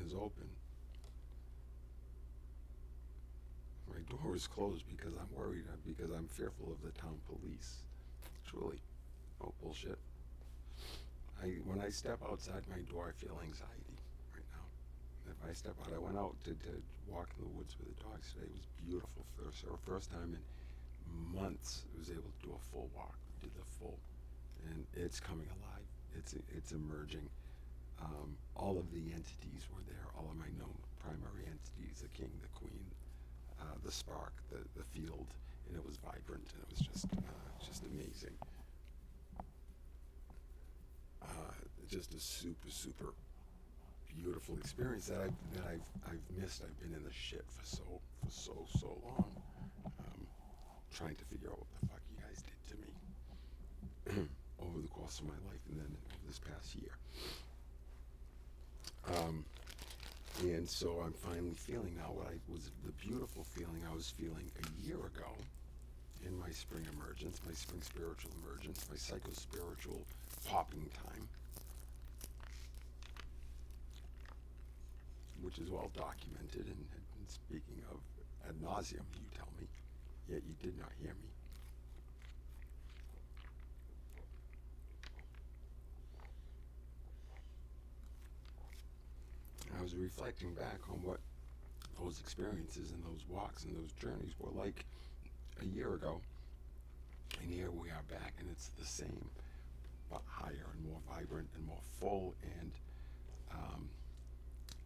is open. My door is closed because I'm worried, because I'm fearful of the town police. Truly. Oh, bullshit. When I step outside my door, I feel anxiety right now. If I step out, I went out to walk in the woods with the dogs today. It was beautiful. First time in months, I was able to do a full walk. We did the full, and it's coming alive. It's emerging. All of the entities were there. All of my known primary entities: the king, the queen, the spark, the field, and it was vibrant. And it was just amazing. Just a super beautiful experience that I've missed. I've been in the shit for so long, trying to figure out what the fuck you guys did to me over the course of my life, and then this past year. And so I'm finally feeling now what the beautiful feeling I was feeling a year ago in my spring emergence, my spring spiritual emergence, my psycho-spiritual popping time, which is well documented and speaking of ad nauseum, you tell me, yet you did not hear me. I was reflecting back on what those experiences and those walks and those journeys were like a year ago, and here we are back, and it's the same, but higher and more vibrant and more full. And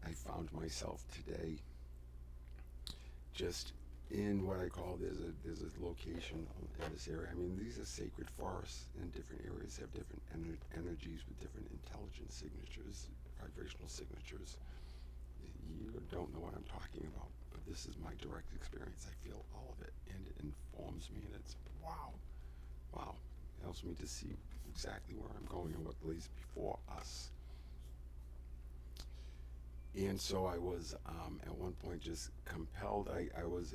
I found myself today just in what I call there's a location in this area. I mean, these are sacred forests, and different areas have different energies with different intelligence signatures, vibrational signatures. You don't know what I'm talking about, but this is my direct experience. I feel all of it, and it informs me, and it's wow. It helps me to see exactly where I'm going and what lays before us. And so I was at one point just compelled. I was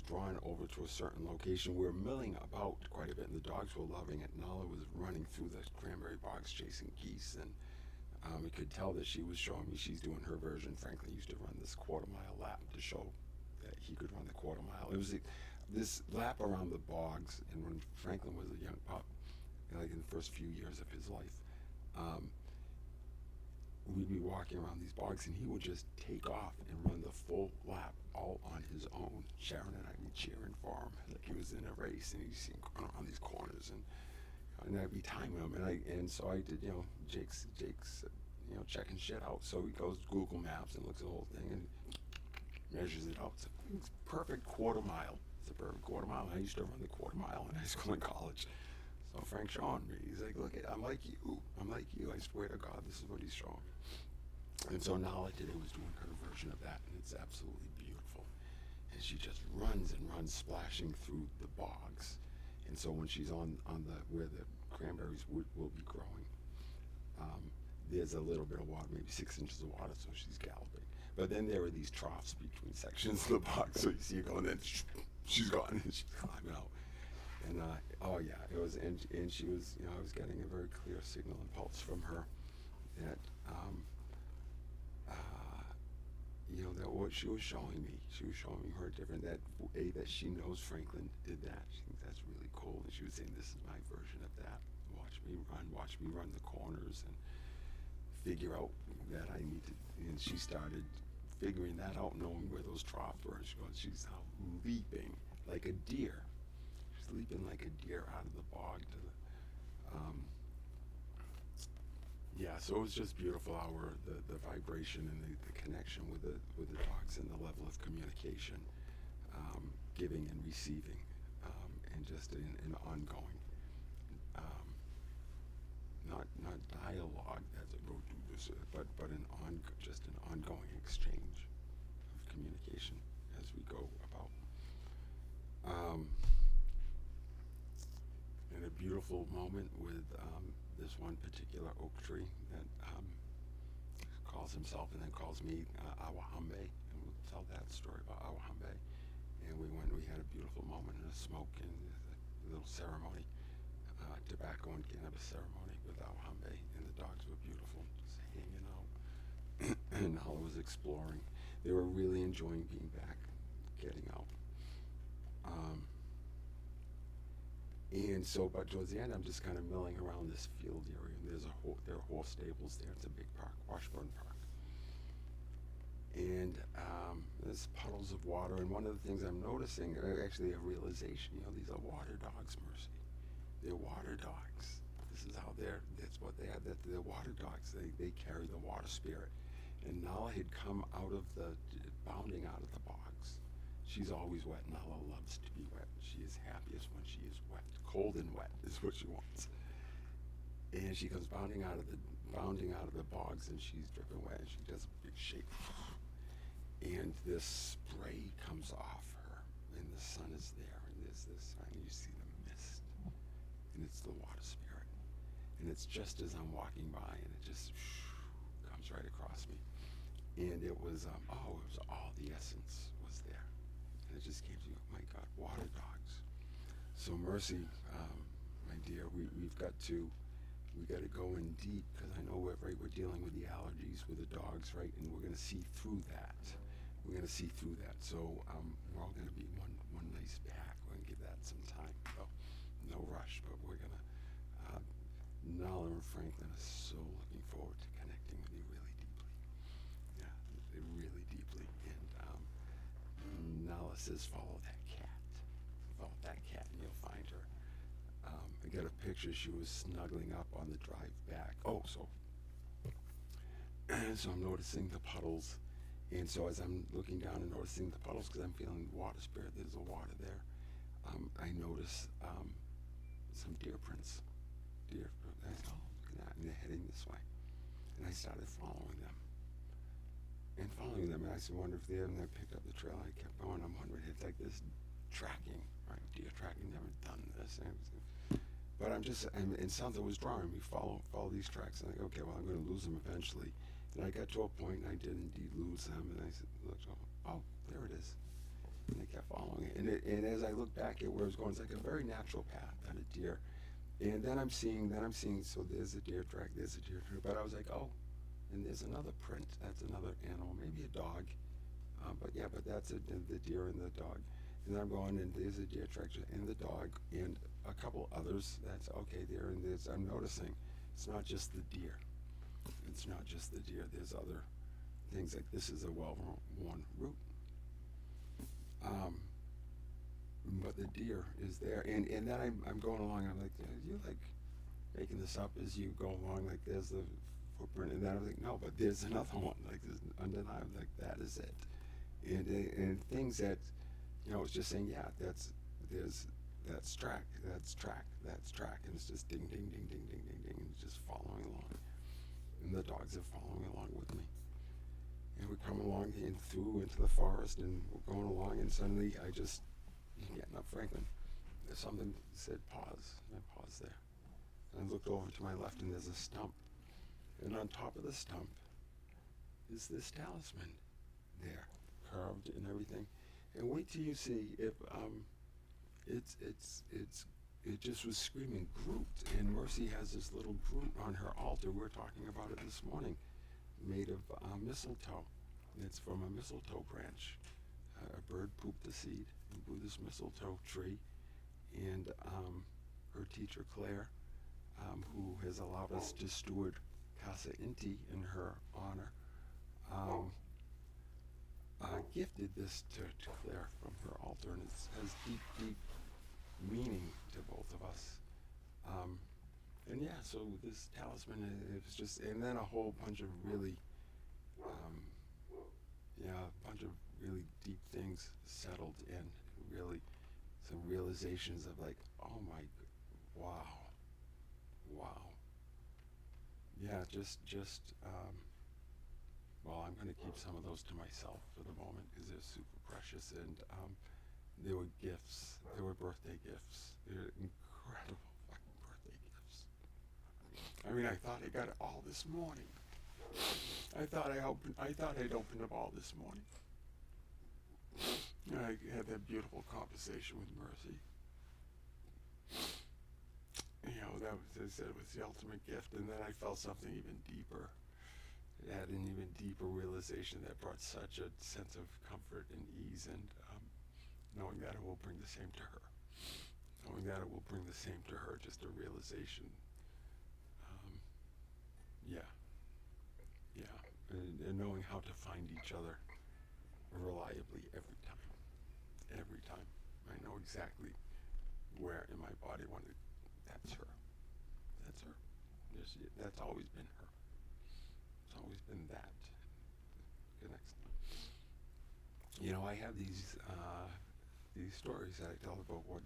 drawn over to a certain location. We were milling about quite a bit, and the dogs were loving it. Nala was running through the cranberry bogs chasing geese, and we could tell that she was showing me she's doing her version. Franklin used to run this quarter-mile lap to show that he could run the quarter mile. It was this lap around the bogs, and when Franklin was a young pup, like in the first few years of his life, we'd be walking around these bogs, and he would just take off and run the full lap all on his own. Sharon and I'd be cheering for him like he was in a race, and he'd see him going around these corners, and I'd be timing him, and so I did, Jake's checking shit out. So he goes to Google Maps and looks at the whole thing and measures it out. It's a perfect quarter mile. It's a perfect quarter mile. I used to run the quarter mile in high school and college. So Frank's showing me. He's like, look, I'm like you. I swear to God, this is what he's showing me. And so Nala today was doing her version of that, and it's absolutely beautiful. And she just runs and runs, splashing through the bogs. And so when she's on where the cranberries will be growing, there's a little bit of water, maybe 6 inches of water, so she's galloping. But then there are these troughs between sections of the bog, so you see her going, then she's gone, and she's climbing out. And it was, and she was, I was getting a very clear signal and pulse from her that, that what she was showing me her different, that she knows Franklin did that. She thinks that's really cool, and she was saying, this is my version of that. Watch me run the corners and figure out that I need to, and she started figuring that out, knowing where those troughs were. She's now leaping like a deer. She's leaping like a deer out of the bog to the, so it was just beautiful. The vibration and the connection with the dogs, and the level of communication, giving and receiving, and just an ongoing, not dialogue as it go through this, but just an ongoing exchange of communication as we go about. And a beautiful moment with this one particular oak tree that calls himself and then calls me Awahambe, and we'll tell that story about Awahambe. And we had a beautiful moment and a smoke and a little ceremony, tobacco and cannabis ceremony with Awahambe, and the dogs were beautiful, just hanging out. And Nala was exploring. They were really enjoying being back, getting out. And so, but towards the end, I'm just kind of milling around this field area. And there are horse stables there. It's a big park, Washburn Park. And there's puddles of water. And one of the things I'm noticing, actually a realization, these are water dogs, Mercy. They're water dogs. This is how that's what they are. They're water dogs. They carry the water spirit. And Nala had come bounding out of the bogs. She's always wet. Nala loves to be wet. She is happiest when she is wet. Cold and wet is what she wants. And she comes bounding out of the bogs, and she's dripping wet, and she does a big shake. And this spray comes off her, and the sun is there, and there's this, and you see the mist, and it's the water spirit. And it's just as I'm walking by, and it just comes right across me. And it was, it was all the essence was there. And it just came to me, oh my God, water dogs. So Mercy, my dear, we've got to go in deep, because I know we're dealing with the allergies with the dogs, right? And we're going to see through that. So we're all going to be one nice pack. We're going to give that some time. So no rush, but we're going to. Nala and Franklin are so looking forward to connecting with you really deeply. Yeah, really deeply. And Nala says, follow that cat. Follow that cat, and you'll find her. I got a picture. She was snuggling up on the drive back. So I'm noticing the puddles. And so as I'm looking down and noticing the puddles, because I'm feeling water spirit, there's a water there, I notice some deer prints. Deer, I said, oh, look at that, and they're heading this way. And I started following them. And I said, wonder if they're, and I picked up the trail, I kept going, I'm wondering if like this tracking, right, deer tracking, never done this. But and something was drawing me, follow these tracks, and I go, okay, well, I'm going to lose them eventually. And I got to a point, and I did indeed lose them, and I said, look, oh, there it is. And I kept following it. And as I looked back at where it was going, it's like a very natural path, not a deer. And then I'm seeing, so there's a deer track, but I was like, oh, and there's another print, that's another animal, maybe a dog. But that's the deer and the dog. And I'm going, and there's a deer track, and the dog, and a couple others, that's okay there, and there's, I'm noticing, it's not just the deer. There's other things, like this is a well-worn route. But the deer is there, and then I'm going along, I'm like, you like making this up as you go along, like there's the footprint, and then I'm like, no, but there's another one, like there's undeniable, like that is it. And things that, it's just saying, yeah, that's track, and it's just ding, ding, ding, ding, ding, ding, ding, and it's just following along. And the dogs are following along with me. And we come along into the forest, and we're going along, and suddenly getting up, Franklin, there's something that said pause, and I paused there. And I looked over to my left, and there's a stump. And on top of the stump is this talisman there, carved and everything. And wait till you see if it just was screaming Groot, and Mercy has this little Groot on her altar. We were talking about it this morning, made of mistletoe. It's from a mistletoe branch. A bird pooped the seed and grew this mistletoe tree, and her teacher Claire, who has allowed us to steward Casa Inti in her honor, gifted this to Claire from her altar, and it has deep, deep meaning to both of us. And yeah, so this talisman, it was just, and then a whole bunch of really, deep things settled in, really some realizations of like, oh my, wow. Yeah, well, I'm going to keep some of those to myself for the moment because they're super precious, and they were gifts. They were birthday gifts. They're incredible fucking birthday gifts. I mean, I thought I got it all this morning. I thought I'd opened them all this morning. And I had that beautiful conversation with Mercy. That was, as I said, it was the ultimate gift, and then I felt something even deeper. It had an even deeper realization that brought such a sense of comfort and ease, and knowing that it will bring the same to her. Knowing that it will bring the same to her, just a realization. Yeah, yeah, and knowing how to find each other reliably every time. Every time. I know exactly where in my body when that's her. That's her. That's always been her. It's always been that. Connects. You know, I have these stories that I tell about what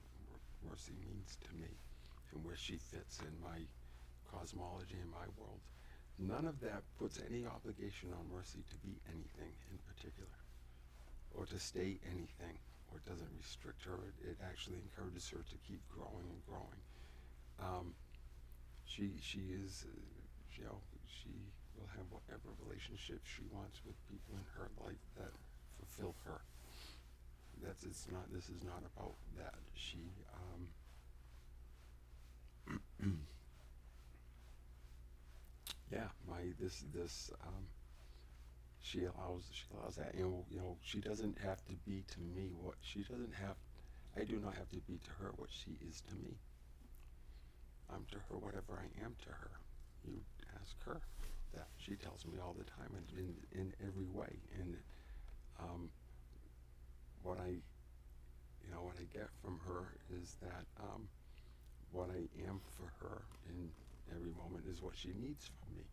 mercy means to me and where she fits in my cosmology in my world. None of that puts any obligation on Mercy to be anything in particular, or to stay anything, or it doesn't restrict her. It actually encourages her to keep growing and growing. She is, she will have whatever relationship she wants with people in her life that fulfill her. This is not about that. She allows that. She doesn't have to be to me what she doesn't have. I do not have to be to her what she is to me. I'm to her whatever I am to her. You ask her that. She tells me all the time in every way. And what I get from her is that what I am for her in every moment is what she needs from me.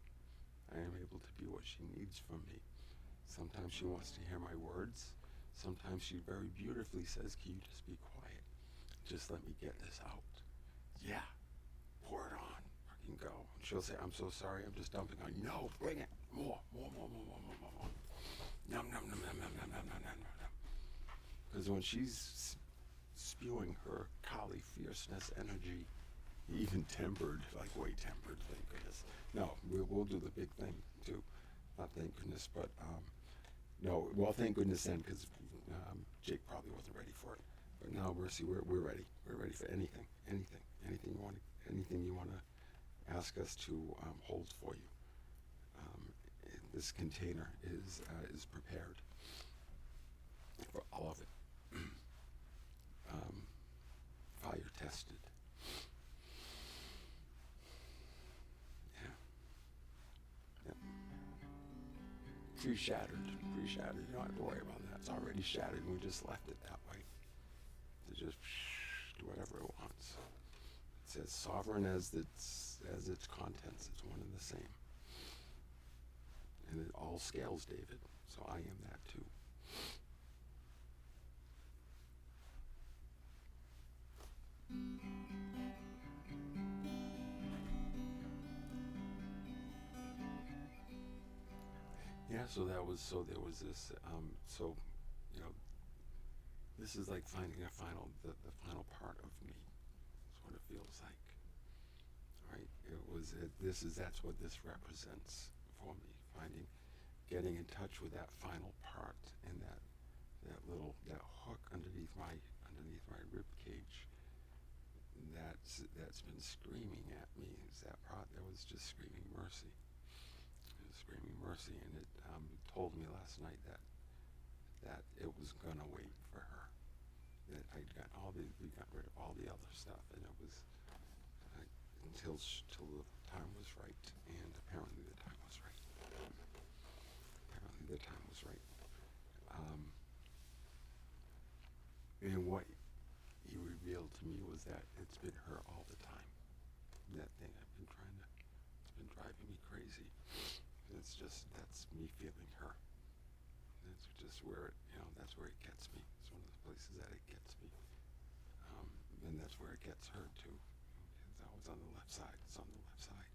I am able to be what she needs from me. Sometimes she wants to hear my words. Sometimes she very beautifully says, "Can you just be quiet? Just let me get this out." Yeah, pour it on. Fucking go. And she'll say, "I'm so sorry, I'm just dumping on you." No, bring it. More. Num, num, num, num, num, num, num, num, num, num. Because when she's spewing her Kali fierceness energy, even tempered, like way tempered, thank goodness. No, we'll do the big thing too. Not thank goodness, but no. Well, thank goodness then, because Jake probably wasn't ready for it. But now, Mercy, we're ready. We're ready for anything you want to ask us to hold for you. This container is prepared for all of it. Fire tested. Yeah. Pre-shattered. You don't have to worry about that. It's already shattered, and we just left it that way. To just do whatever it wants. It's as sovereign as its contents. It's one and the same. And it all scales, David. So I am that too. Yeah, there was this, this is like finding the final part of me. That's what it feels like, right? That's what this represents for me, getting in touch with that final part and that hook underneath my rib cage that's been screaming at me. Is that part that was just screaming mercy. It was screaming mercy, and it told me last night that it was gonna wait for her. That we got rid of all the other stuff, and it was until the time was right, and apparently the time was right. And what he revealed to me was that it's been her all the time. That thing it's been driving me crazy. That's me feeling her. That's just where that's where it gets me. It's one of the places that it gets me. And that's where it gets her too. It's always on the left side. It's on the left side.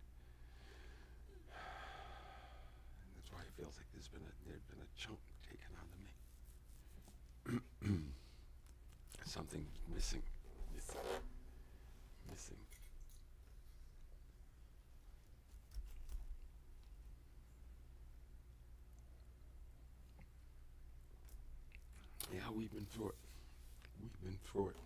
And that's why it feels like there'd been a chunk taken out of me. Something missing. Yeah, we've been through it.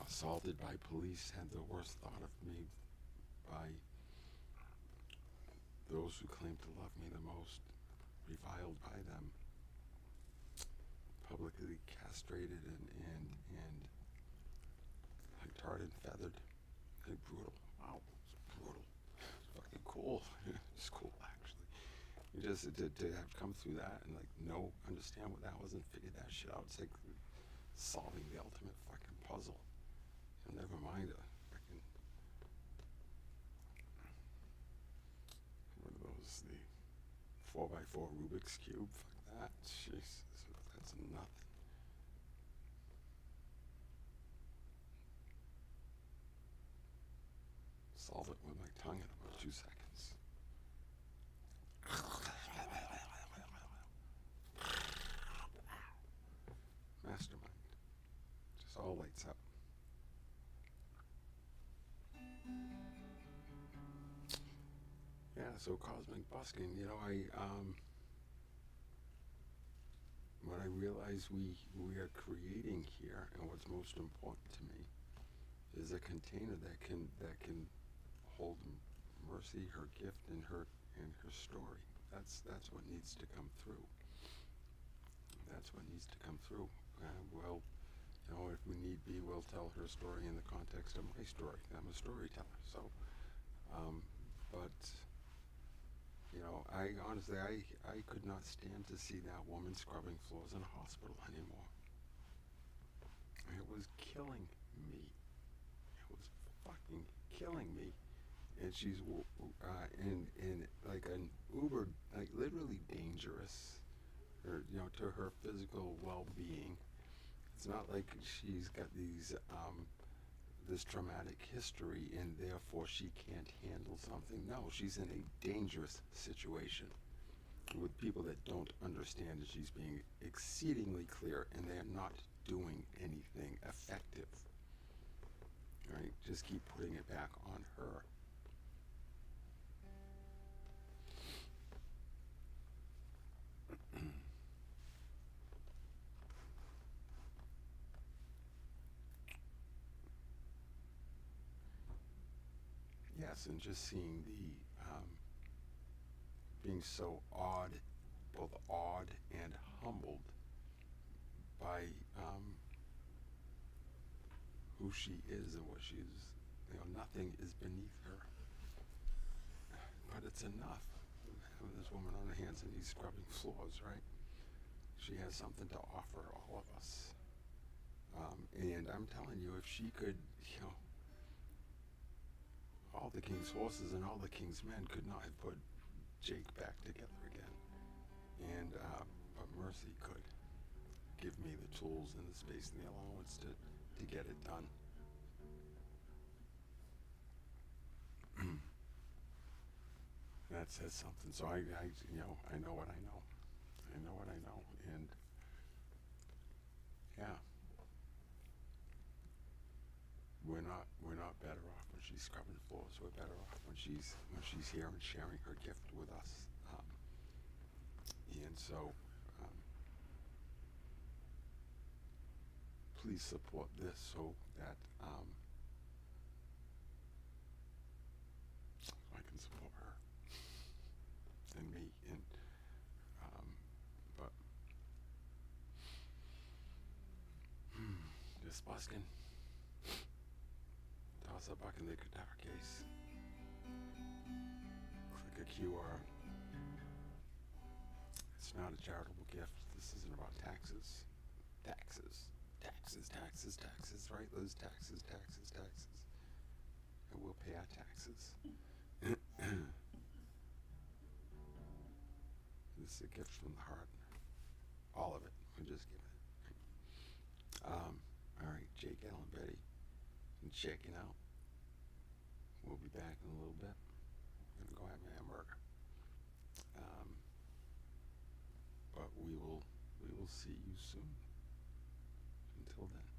Assaulted by police, had the worst thought of me by those who claim to love me the most, reviled by them, publicly castrated and like tarred and feathered. Like brutal. Wow, it's brutal. It's fucking cool. It's cool actually. You just to have come through that and like understand what that was and figure that shit out. It's like solving the ultimate fucking puzzle. Never mind a fucking what are those? The 4x4 Rubik's Cube. Fuck that. Jesus, that's nothing. Solve it with my tongue in about 2 seconds. Mastermind. Just all lights up. Yeah, so cosmic busking, what I realize we are creating here, and what's most important to me, is a container that can hold Mercy, her gift, and her story. That's what needs to come through. That's what needs to come through. If we need be, we'll tell her story in the context of my story. I'm a storyteller, so. But I honestly, I could not stand to see that woman scrubbing floors in a hospital anymore. It was killing me. It was fucking killing me. And she's in like an uber, like literally dangerous, to her physical well-being. It's not like she's got this traumatic history and therefore she can't handle something. No, she's in a dangerous situation with people that don't understand that she's being exceedingly clear and they're not doing anything effective. Right? Just keep putting it back on her. Yes, and just seeing being so both awed and humbled by who she is and what she's, nothing is beneath her. But it's enough. Having this woman on her hands and knees scrubbing floors, right? She has something to offer all of us. And I'm telling you, if she could, all the king's horses and all the king's men could not have put Jake back together again. And but Mercy could give me the tools and the space and the allowance to get it done. That says something. So I know what I know. I know what I know. And yeah. We're not better off when she's scrubbing floors. We're better off when she's here and sharing her gift with us. And so, please support this so that I can support her and me. And but just busking. Toss a buck in the guitar case. Click a QR. It's not a charitable gift. This isn't about taxes. Taxes, right? Those taxes. And we'll pay our taxes. This is a gift from the heart. All of it. We're just giving it. All right, Jake, Alan, Betty. And checking out. We'll be back in a little bit. I'm gonna go have my hamburger. But we will see you soon. Until then.